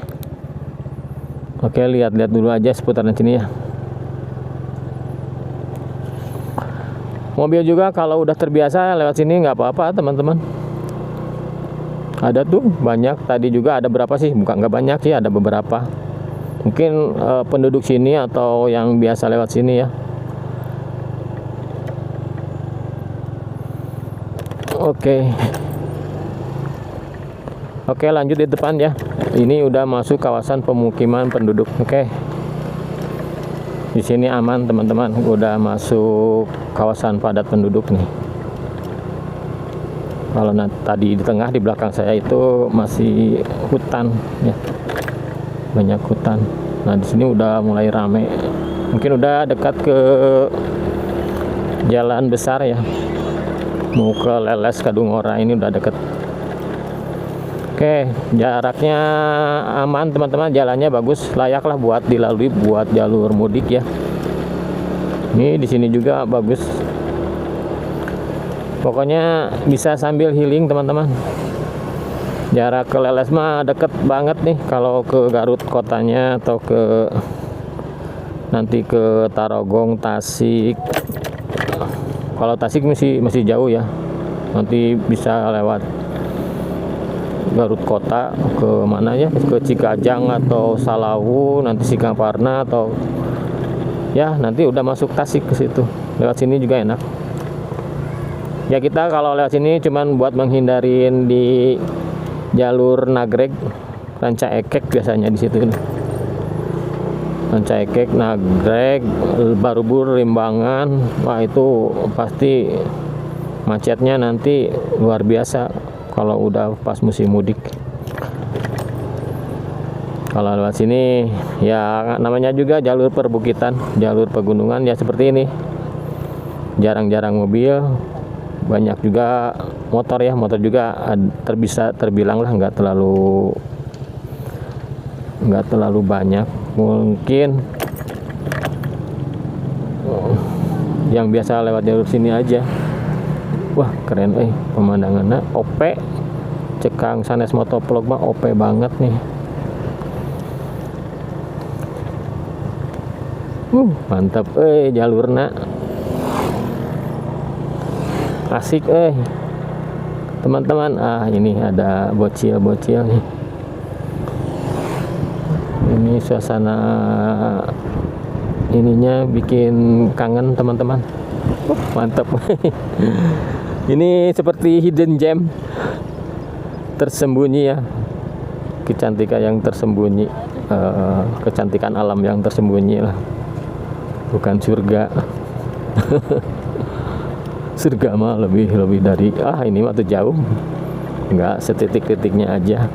Oke, lihat-lihat dulu aja seputaran sini ya. Mobil juga kalau udah terbiasa lewat sini nggak apa-apa teman-teman. Ada tuh banyak, tadi juga ada berapa sih, bukan nggak banyak sih, ada beberapa. Mungkin penduduk sini atau yang biasa lewat sini ya. Oke, lanjut di depan ya. Ini udah masuk kawasan pemukiman penduduk. Oke. Di sini aman teman-teman, udah masuk kawasan padat penduduk nih. Kalau tadi di tengah di belakang saya itu masih hutan ya. Banyak hutan. Nah, di sini udah mulai rame. Mungkin udah dekat ke jalan besar ya. Mau ke Leles Kadungora ini udah deket. Oke, jaraknya aman teman-teman, jalannya bagus, layak lah buat dilalui buat jalur mudik ya. Ini di sini juga bagus. Pokoknya bisa sambil healing teman-teman. Jarak ke Leles mah deket banget nih kalau ke Garut kotanya atau ke nanti ke Tarogong, Tasik. Kalau Tasik masih jauh ya. Nanti bisa lewat Garut kota ke mana ya? Ke Cikajang atau Salawu, nanti Singkaparna atau ya nanti udah masuk Tasik ke situ. Lewat sini juga enak. Ya kita kalau lewat sini cuman buat menghindarin di jalur Nagreg, Ranca Ekek biasanya di situ. Ranca Ekek, Nagreg, Barubur, Limbangan, wah itu pasti macetnya nanti luar biasa kalau udah pas musim mudik. Kalau lewat sini ya namanya juga jalur perbukitan, jalur pegunungan ya seperti ini. Jarang-jarang mobil, banyak juga motor ya. Motor juga bisa terbilang lah nggak terlalu banyak. Mungkin yang biasa lewat jalur sini aja. Wah keren pemandangannya. OP cekang sanes motovlog mah OP banget nih. Mantap jalurnya asik teman-teman. Ini ada bocil-bocil nih. Ini suasana ininya bikin kangen teman-teman. Mantap. Ini seperti hidden gem tersembunyi ya, kecantikan yang tersembunyi, kecantikan alam yang tersembunyi lah, bukan surga. Surga mah lebih dari ini mah tuh jauh, nggak setitik-titiknya aja,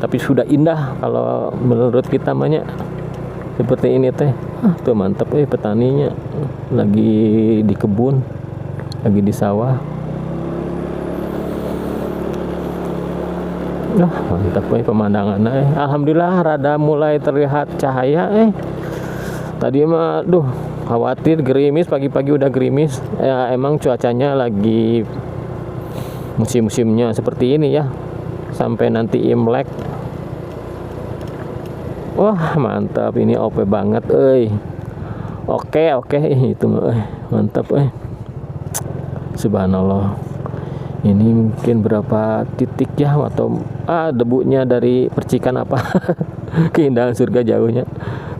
tapi sudah indah kalau menurut kita mahnya seperti ini teh. Tuh mantap petaninya lagi di kebun, lagi di sawah. Mantap pemandangannya. Alhamdulillah rada mulai terlihat cahaya tadi mah khawatir gerimis, pagi-pagi udah gerimis ya. Emang cuacanya lagi musim-musimnya seperti ini ya, sampai nanti Imlek. Wah mantap, ini OP banget Oke itu mantap subhanallah. Ini mungkin berapa titik ya, atau debunya dari percikan apa. Keindahan surga jauhnya,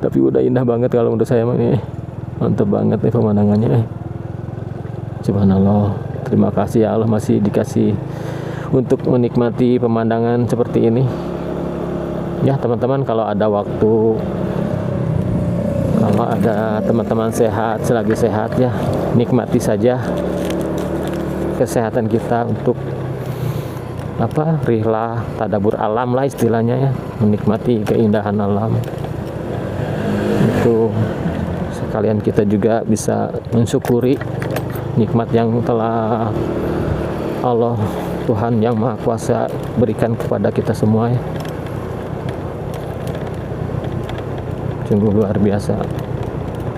tapi udah indah banget kalau menurut saya ini. Mantap banget pemandangannya subhanallah. Terima kasih ya Allah masih dikasih untuk menikmati pemandangan seperti ini ya teman-teman. Kalau ada waktu, kalau ada teman-teman sehat, selagi sehat ya, nikmati saja kesehatan kita untuk rihlah tadabur alam lah istilahnya ya, menikmati keindahan alam itu. Sekalian kita juga bisa mensyukuri nikmat yang telah Allah Tuhan yang Maha Kuasa berikan kepada kita semua ya. Sungguh luar biasa.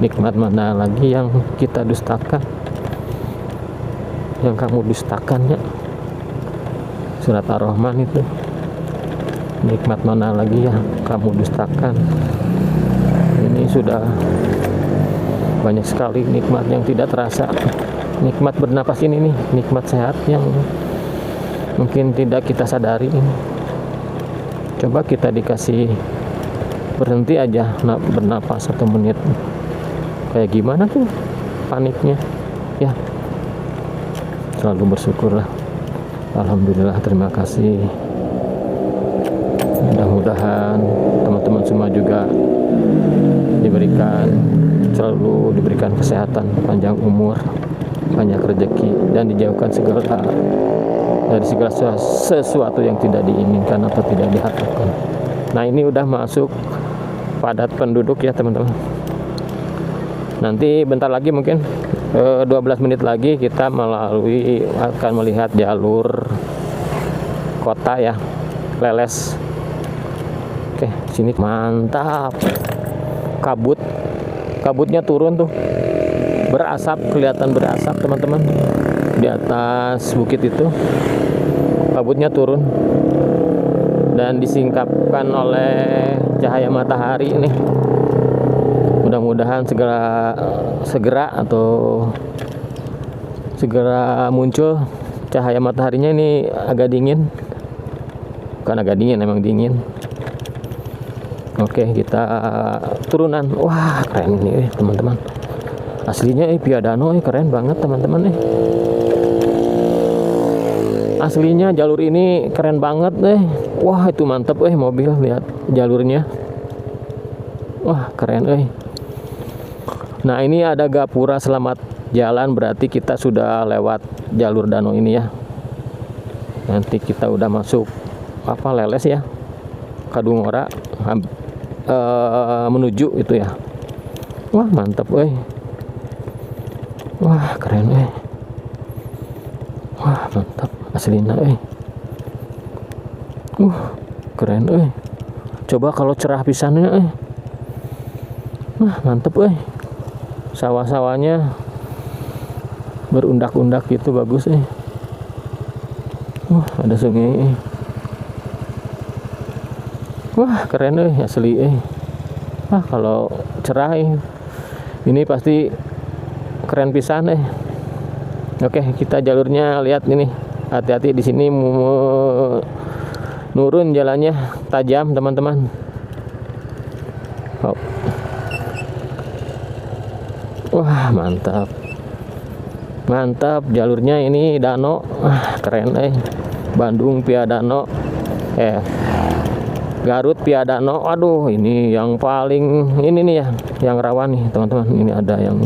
Nikmat mana lagi yang kita dustakan, yang kamu dustakannya? Surat Ar-Rahman itu. Nikmat mana lagi yang kamu dustakan? Ini sudah banyak sekali nikmat yang tidak terasa. Nikmat bernapas ini nih, nikmat sehat yang mungkin tidak kita sadari. Coba kita dikasih berhenti aja bernapas 1 menit, kayak gimana tuh paniknya ya. Selalu bersyukurlah. Alhamdulillah, terima kasih. Mudah-mudahan teman-teman semua juga selalu diberikan kesehatan, panjang umur, banyak rezeki, dan dijauhkan dari segala sesuatu yang tidak diinginkan atau tidak diharapkan. Nah ini udah masuk padat penduduk ya teman-teman. Nanti bentar lagi mungkin 12 menit lagi kita akan melihat jalur kota ya, Leles. Oke, sini mantap. Kabutnya turun tuh, berasap, kelihatan berasap teman-teman. Di atas bukit itu kabutnya turun dan disingkapkan oleh cahaya matahari ini. Mudah-mudahan segera muncul cahaya mataharinya. Ini agak dingin, bukan agak dingin, emang dingin. Oke, kita turunan. Wah keren ini teman-teman, aslinya Via Danau keren banget teman-teman aslinya jalur ini keren banget Wah itu mantep mobil, lihat jalurnya. Wah keren Nah ini ada gapura selamat jalan, berarti kita sudah lewat jalur danau ini ya. Nanti kita udah masuk Leles ya. Kadungora menuju itu ya. Wah mantap wah keren wah mantap aslina keren coba kalau cerah pisannya wah mantep sawah-sawahnya berundak-undak gitu bagus wah ada sungai wah keren asli wah kalau cerah ini pasti keren pisan oke kita jalurnya lihat ini hati-hati di sini nurun jalannya tajam teman-teman. Wah mantap jalurnya ini danau keren Bandung via danau Garut via danau. Aduh ini yang paling ini nih ya yang rawan nih teman-teman. Ini ada yang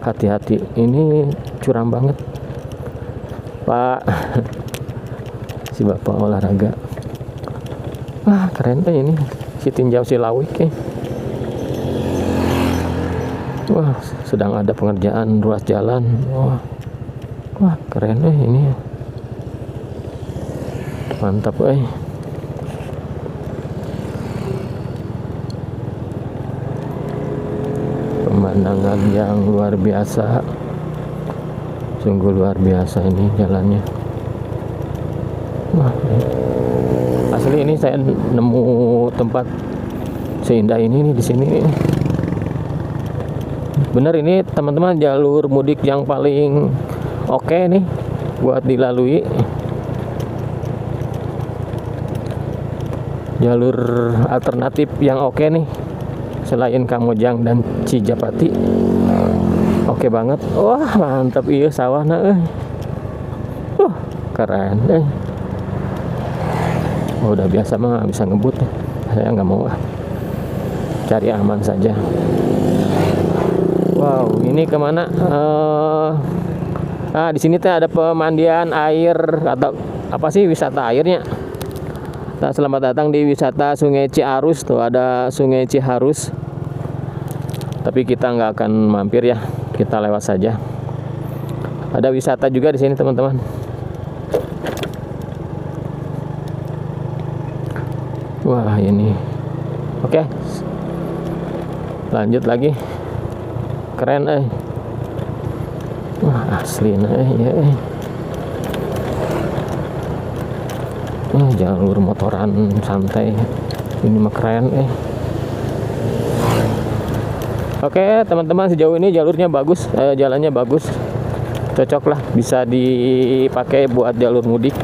hati-hati, ini curam banget Pak. Si bapak olahraga wah keren ini si tinjau Silawik wah sedang ada pengerjaan ruas jalan. Wah keren ini mantap pemandangan yang luar biasa, sungguh luar biasa ini jalannya. Wah asli ini saya nemu tempat seindah ini nih di sini. Bener ini teman-teman jalur mudik yang paling oke nih buat dilalui. Jalur alternatif yang oke nih selain Kamojang dan Cijapati. Oke banget. Wah mantap iya sawahna keren udah biasa mah bisa ngebut saya nggak mau cari aman saja. Wow ini kemana di sini teh ada pemandian air atau apa sih wisata airnya. Selamat datang di wisata Sungai Ciarus. Tuh ada Sungai Ciharus, tapi kita nggak akan mampir ya, kita lewat saja. Ada wisata juga di sini teman-teman. Wah ini oke. Lanjut lagi keren wah asli ya jalur motoran santai ini mah keren Oke teman-teman, sejauh ini jalurnya bagus, jalannya bagus, cocok lah, bisa dipakai buat jalur mudik,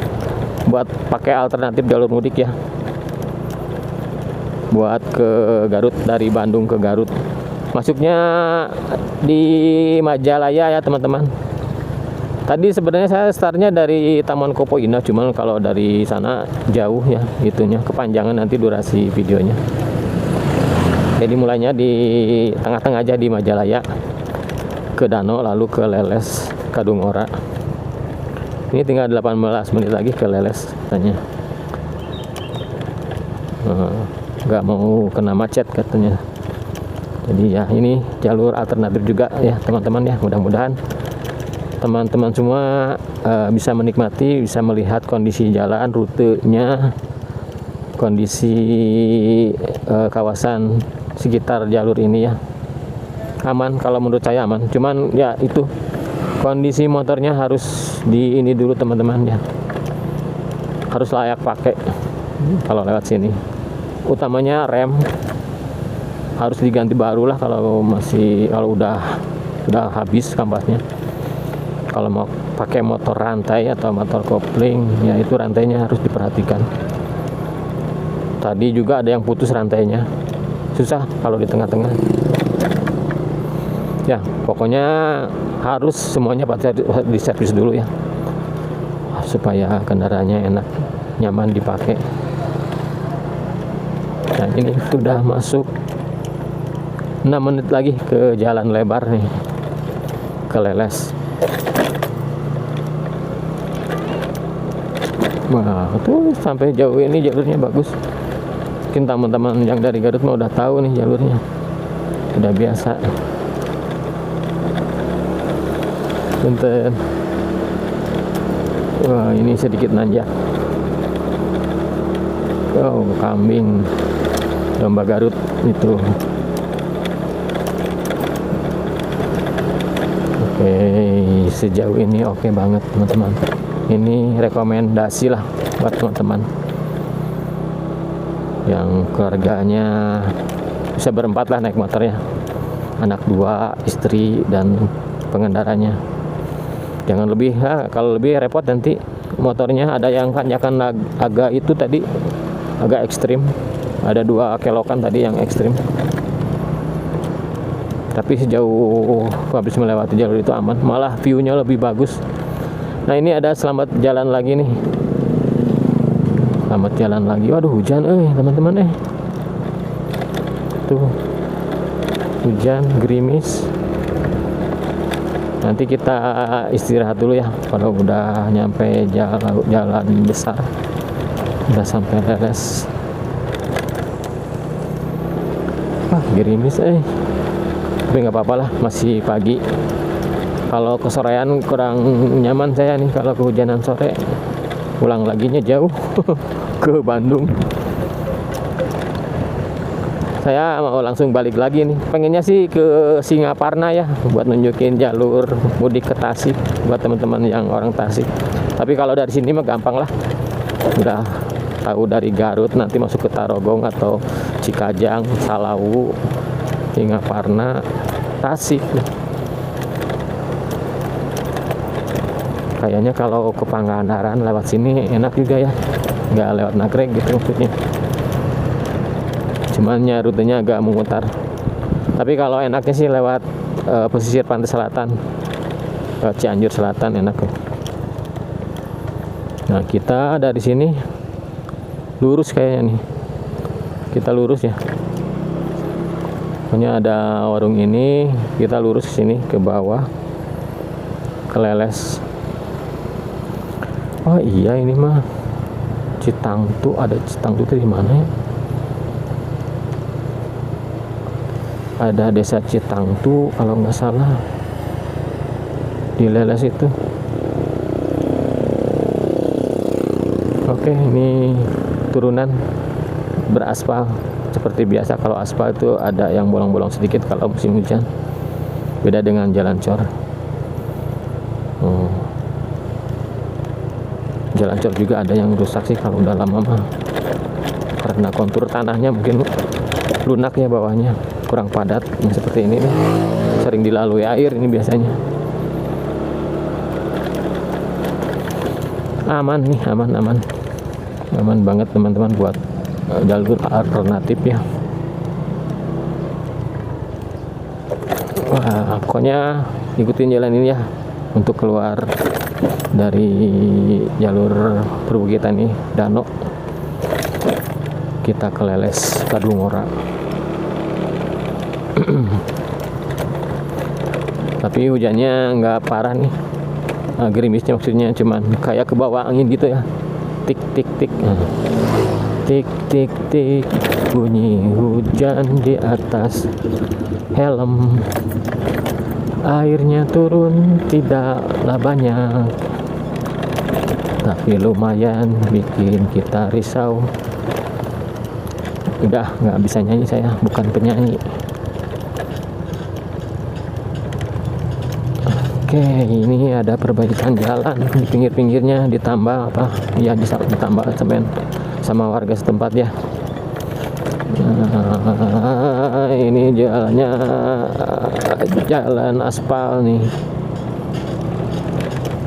buat pakai alternatif jalur mudik ya, buat ke Garut, dari Bandung ke Garut. Masuknya di Majalaya ya teman-teman. Tadi sebenarnya saya startnya dari Taman Kopo Indah, cuman kalau dari sana jauh ya itunya, kepanjangan nanti durasi videonya. Jadi mulainya di tengah-tengah aja di Majalaya, ke Danau, lalu ke Leles, Kadungora. Ini tinggal 18 menit lagi ke Leles katanya. Nggak mau kena macet katanya. Jadi ya ini jalur alternatif juga ya teman-teman ya. Mudah-mudahan teman-teman semua bisa menikmati, bisa melihat kondisi jalan, rutenya, kondisi kawasan sekitar jalur ini ya. Aman, kalau menurut saya aman. Cuman ya itu kondisi motornya harus di ini dulu teman-teman ya. Harus layak pakai kalau lewat sini. Utamanya rem harus diganti baru lah kalau udah habis kampasnya. Kalau mau pakai motor rantai atau motor kopling ya itu rantainya harus diperhatikan. Tadi juga ada yang putus rantainya, susah kalau di tengah-tengah ya. Pokoknya harus semuanya diservis dulu ya, supaya kendaraannya enak, nyaman dipakai. Nah ini sudah masuk 6 menit lagi ke jalan lebar nih, ke Leles. Wah tuh sampai jauh ini jalurnya bagus. Mungkin teman-teman yang dari Garut mah udah tahu nih jalurnya, udah biasa. Punten. Wah, ini sedikit nanjak. Oh, kambing domba Garut itu. Oke, sejauh ini oke banget teman-teman. Ini rekomendasi lah buat teman-teman yang keluarganya bisa berempat lah naik motornya, anak 2, istri, dan pengendaranya. Jangan lebih, kalau lebih repot nanti motornya. Ada yang tanjakan agak itu tadi agak ekstrim, ada 2 kelokan tadi yang ekstrim, tapi sejauh habis melewati jalur itu aman, malah view-nya lebih bagus. Nah, ini ada selamat jalan lagi nih, selamat jalan lagi. Waduh, hujan teman-teman, tuh hujan gerimis. Nanti kita istirahat dulu ya kalau udah nyampe jalan besar, udah sampai Leles. Gerimis tapi nggak apa-apa lah, masih pagi. Kalau kesorean kurang nyaman saya nih, kalau kehujanan sore. Pulang laginya jauh ke Bandung. Saya mau langsung balik lagi nih. Pengennya sih ke Singaparna ya, buat nunjukin jalur mudik ke Tasik buat teman-teman yang orang Tasik. Tapi kalau dari sini mah gampang lah. Udah tahu dari Garut nanti masuk ke Tarogong atau Cikajang, Salawu, Singaparna, Tasik. Kayaknya kalau ke Pangandaran lewat sini enak juga ya, nggak lewat Nagreg gitu maksudnya. Cuman ya rutenya agak memutar. Tapi kalau enaknya sih lewat pesisir pantai selatan, Cianjur Selatan enak. Nah, kita dari sini lurus kayaknya nih. Kita lurus ya. Pokoknya ada warung ini, kita lurus ke sini ke bawah ke Leles. Oh iya, ini mah Citangtu. Ada Citangtu itu di mana ya? Ada desa Citangtu kalau nggak salah di Leles itu. Oke, ini turunan beraspal seperti biasa. Kalau aspal itu ada yang bolong-bolong sedikit kalau musim hujan, beda dengan jalan cor. Jalan cor juga ada yang rusak sih kalau udah lama mah, karena kontur tanahnya mungkin lunak ya, bawahnya kurang padat. Yang seperti ini nih, sering dilalui air ini biasanya. Aman nih, aman banget teman-teman buat jalur alternatif ya. Wah, pokoknya ikutin jalan ini ya untuk keluar dari jalur perbukitan ini Danau, kita ke Leles Kadungora. Tapi hujannya nggak parah nih, gerimisnya maksudnya cuman kayak ke bawah angin gitu ya, tik tik tik, tik tik tik, bunyi hujan di atas helm. Airnya turun tidaklah banyak, tapi lumayan bikin kita risau. Udah nggak bisa nyanyi, saya bukan penyanyi. Oke, ini ada perbaikan jalan di pinggir-pinggirnya, ditambah apa ya, ditambah semen sama warga setempat ya. Nah, ini jalannya jalan aspal nih,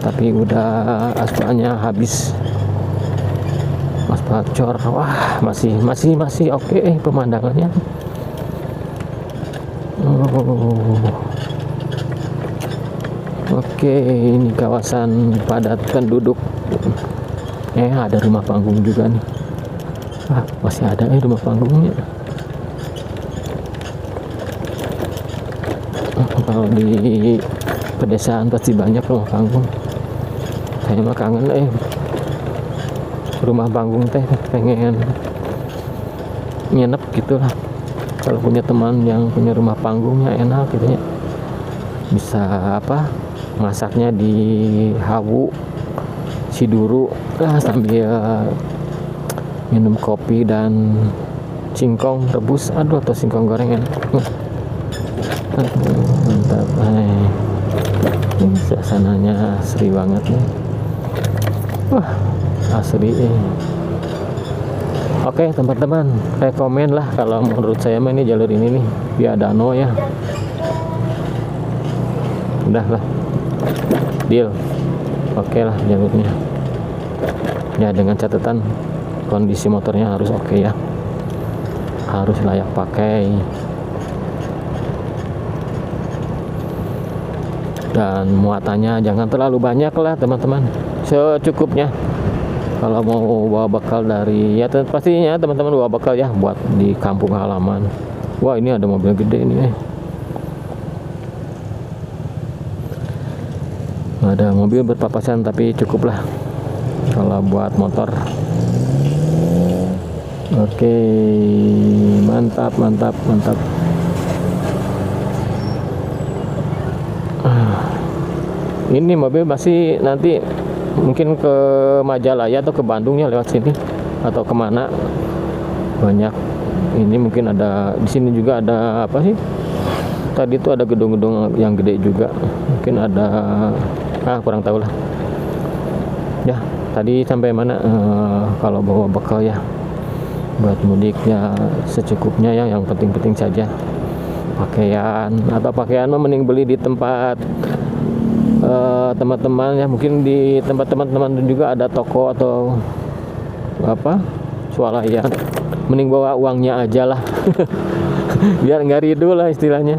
tapi udah aspalnya habis, aspal cor. Wah, masih oke pemandangannya. Oke, ini kawasan padat penduduk. Ada rumah panggung juga nih. Masih ada rumah panggungnya. Kalau di pedesaan pasti banyak rumah panggung. Saya mah kangen rumah panggung teh, pengen nginep gitu lah. Kalau punya teman yang punya rumah panggungnya enak gitu ya, bisa apa, masaknya di Hawu Siduru lah sambil minum kopi dan singkong rebus, aduh, atau singkong goreng enak. Mantap. Ini suasananya asri banget nih. Wah, asri. Oke teman-teman, rekomen lah kalau menurut saya mah ini jalur ini nih via Danau ya. Udah lah, deal. Oke lah jalurnya. Ya dengan catatan kondisi motornya harus oke ya, harus layak pakai. Dan muatannya jangan terlalu banyak lah teman-teman, secukupnya. Kalau mau bawa bekal dari ya pastinya teman-teman bawa bekal ya buat di kampung halaman. Wah ini ada mobil gede ini. Ada mobil berpapasan tapi cukup lah kalau buat motor. Oke, mantap mantap mantap. Ini mobil masih nanti mungkin ke Majalaya atau ke Bandungnya lewat sini atau kemana. Banyak ini mungkin ada di sini juga ada apa sih? Tadi itu ada gedung-gedung yang gede juga. Mungkin ada kurang tahu lah. Ya, tadi sampai mana? Kalau bawa bekal ya buat mudik ya secukupnya ya, yang penting-penting saja. Pakaian atau pakaian mah mending beli di tempat teman-teman ya, mungkin di tempat teman-teman juga ada toko atau apa swalayan, mending bawa uangnya aja lah biar nggak ridul lah istilahnya.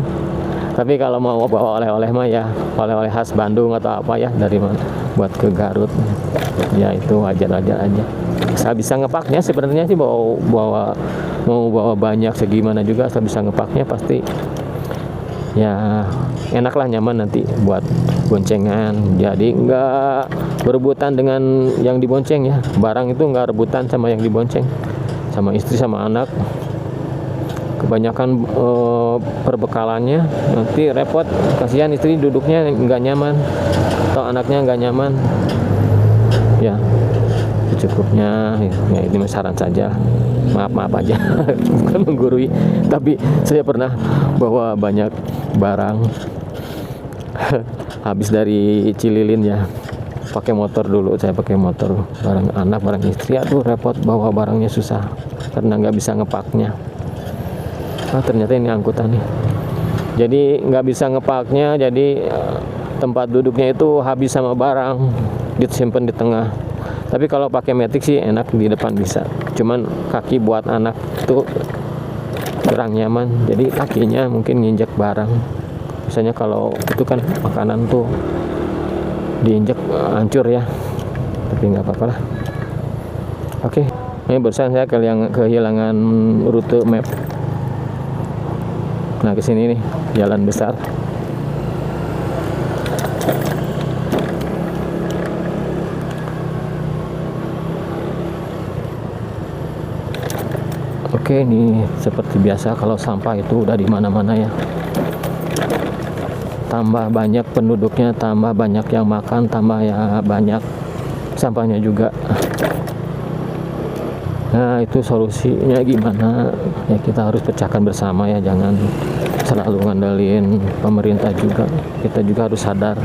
Tapi kalau mau bawa oleh-oleh mah ya oleh-oleh khas Bandung atau apa ya dari mana buat ke Garut ya, itu wajar-wajar aja. Saya bisa ngepaknya sebenarnya sih, mau bawa banyak segimana juga saya bisa ngepaknya pasti ya, enak lah, nyaman nanti buat boncengan. Jadi nggak berebutan dengan yang dibonceng ya, barang itu nggak rebutan sama yang dibonceng, sama istri sama anak. Kebanyakan perbekalannya nanti repot, kasihan istri duduknya nggak nyaman atau anaknya nggak nyaman ya. Secukupnya ya, ini saran saja, maaf aja bukan menggurui, tapi saya pernah bawa banyak barang habis dari Cililin ya, pakai motor dulu, saya pakai motor, barang anak barang istri, aduh repot bawa barangnya, susah karena nggak bisa ngepaknya. Ternyata ini angkutan nih, jadi nggak bisa ngepaknya, jadi tempat duduknya itu habis sama barang disimpan di tengah. Tapi kalau pakai matic sih enak, di depan bisa, cuman kaki buat anak itu kurang nyaman, jadi kakinya mungkin nginjek barang. Misalnya kalau itu kan makanan tuh diinjek hancur ya, tapi nggak apa-apa lah. Oke, ini barusan saya kehilangan rute map. Nah kesini nih jalan besar. Oke, ini seperti biasa kalau sampah itu udah di mana-mana ya. Tambah banyak penduduknya, tambah banyak yang makan, tambah ya banyak sampahnya juga. Nah itu solusinya gimana ya, kita harus pecahkan bersama ya, jangan selalu ngandelin pemerintah juga. Kita juga harus sadar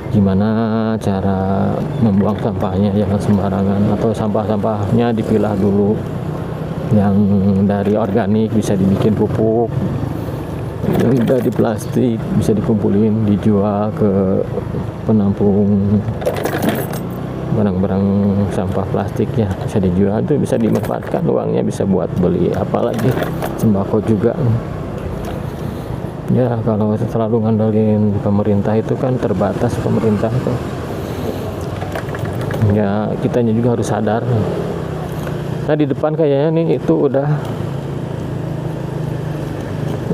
gimana cara membuang sampahnya, jangan sembarangan, atau sampah-sampahnya dipilah dulu. Yang dari organik bisa dibikin pupuk, yang dari plastik bisa dikumpulin dijual ke penampung barang-barang sampah plastik ya, bisa dijual, itu bisa dimanfaatkan uangnya, bisa buat beli apalagi sembako juga ya. Kalau selalu ngandelin pemerintah itu kan terbatas, pemerintah itu ya, kitanya juga harus sadar. Nah di depan kayaknya nih itu udah,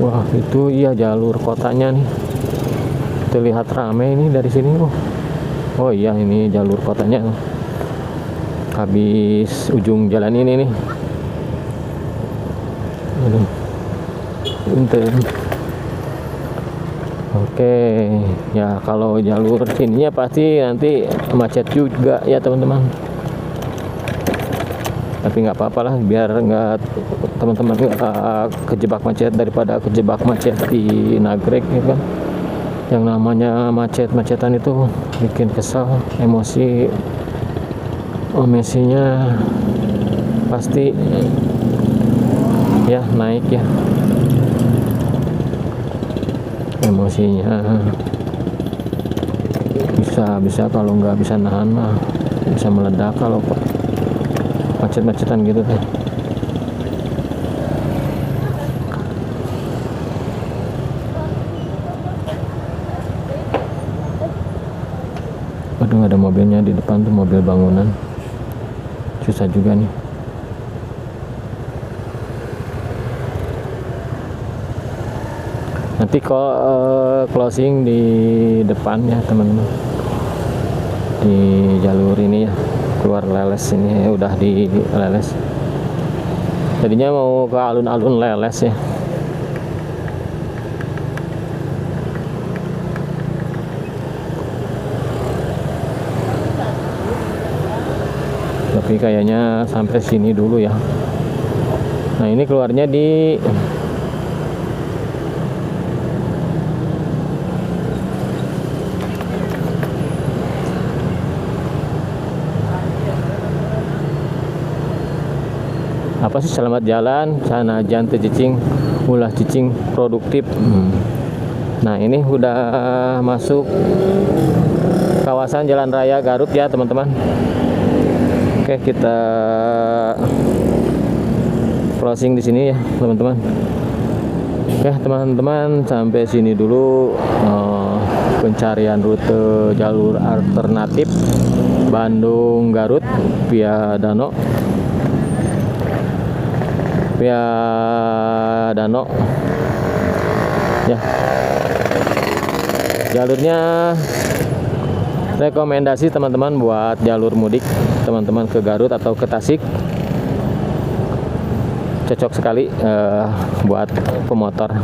wah itu iya jalur kotanya nih, terlihat rame ini dari sini. Oh iya ini jalur kotanya, habis ujung jalan ini nih. Aduh. Bentar. Oke, ya kalau jalur sininya pasti nanti macet juga ya teman-teman. Tapi nggak apa-apa lah, biar nggak teman-teman nggak kejebak macet daripada kejebak macet di Nagrek ya kan. Yang namanya macet-macetan itu bikin kesel, emosi, emosinya pasti ya naik ya. Emosinya bisa kalau nggak bisa nahan mah bisa meledak kalau macet-macetan gitu teh. Aduh, ada mobilnya di depan tuh, mobil bangunan, susah juga nih. Nanti closing di depan ya teman-teman, di jalur ini ya, keluar Leles ini udah di Leles. Tadinya mau ke alun-alun Leles ya. Tapi kayaknya sampai sini dulu ya. Nah, ini keluarnya di apa sih, selamat jalan sana jangan cicing ulah cicing produktif. Nah, ini udah masuk kawasan Jalan Raya Garut ya teman-teman. Oke, kita closing di sini ya teman-teman. Oke teman-teman, sampai sini dulu pencarian rute jalur alternatif Bandung Garut via Danau ya. Jalurnya rekomendasi teman-teman buat jalur mudik teman-teman ke Garut atau ke Tasik, cocok sekali buat pemotor.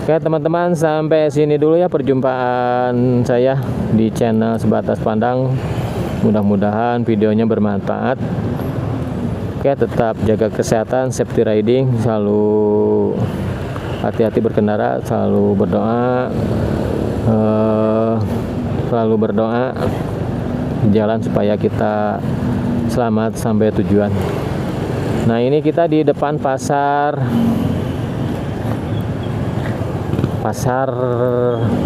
Oke teman-teman, sampai sini dulu ya perjumpaan saya di channel Sebatas Pandang. Mudah-mudahan videonya bermanfaat. Oke, tetap jaga kesehatan, safety riding, selalu hati-hati berkendara, selalu berdoa di jalan supaya kita selamat sampai tujuan. Nah, ini kita di depan pasar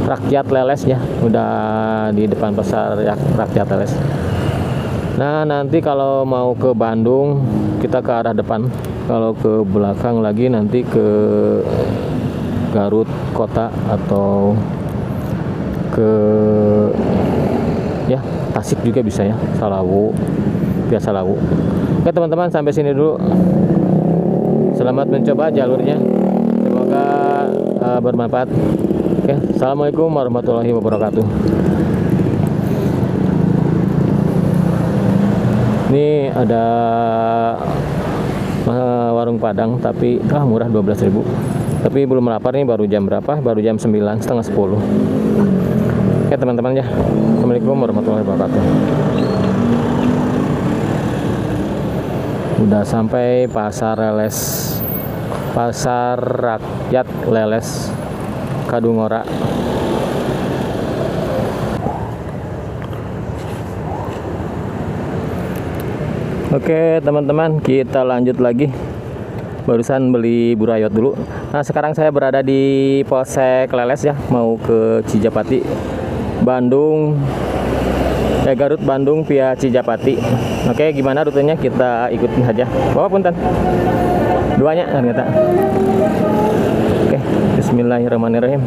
rakyat Leles ya, udah di depan pasar rakyat Leles. Nah, nanti kalau mau ke Bandung kita ke arah depan, kalau ke belakang lagi nanti ke Garut kota atau ke ya Tasik juga bisa ya, Salawu, via Salawu. Oke teman-teman, sampai sini dulu. Selamat mencoba jalurnya, semoga bermanfaat. Oke, assalamualaikum warahmatullahi wabarakatuh. Ini ada warung Padang tapi murah 12.000. Tapi belum lapar nih, baru jam berapa? Baru jam 9, setengah 10. Oke teman-teman ya. Assalamualaikum warahmatullahi wabarakatuh. Udah sampai pasar Leles, pasar rakyat Leles Kadungora. Oke teman-teman, kita lanjut lagi. Barusan beli burayot dulu. Nah, sekarang saya berada di Polsek Leles ya, mau ke Cijapati Bandung, Garut Bandung via Cijapati. Oke, gimana rutenya kita ikutin aja. Punten duanya ternyata. Oke, bismillahirrahmanirrahim.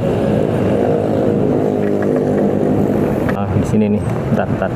Di sini nih, bentar.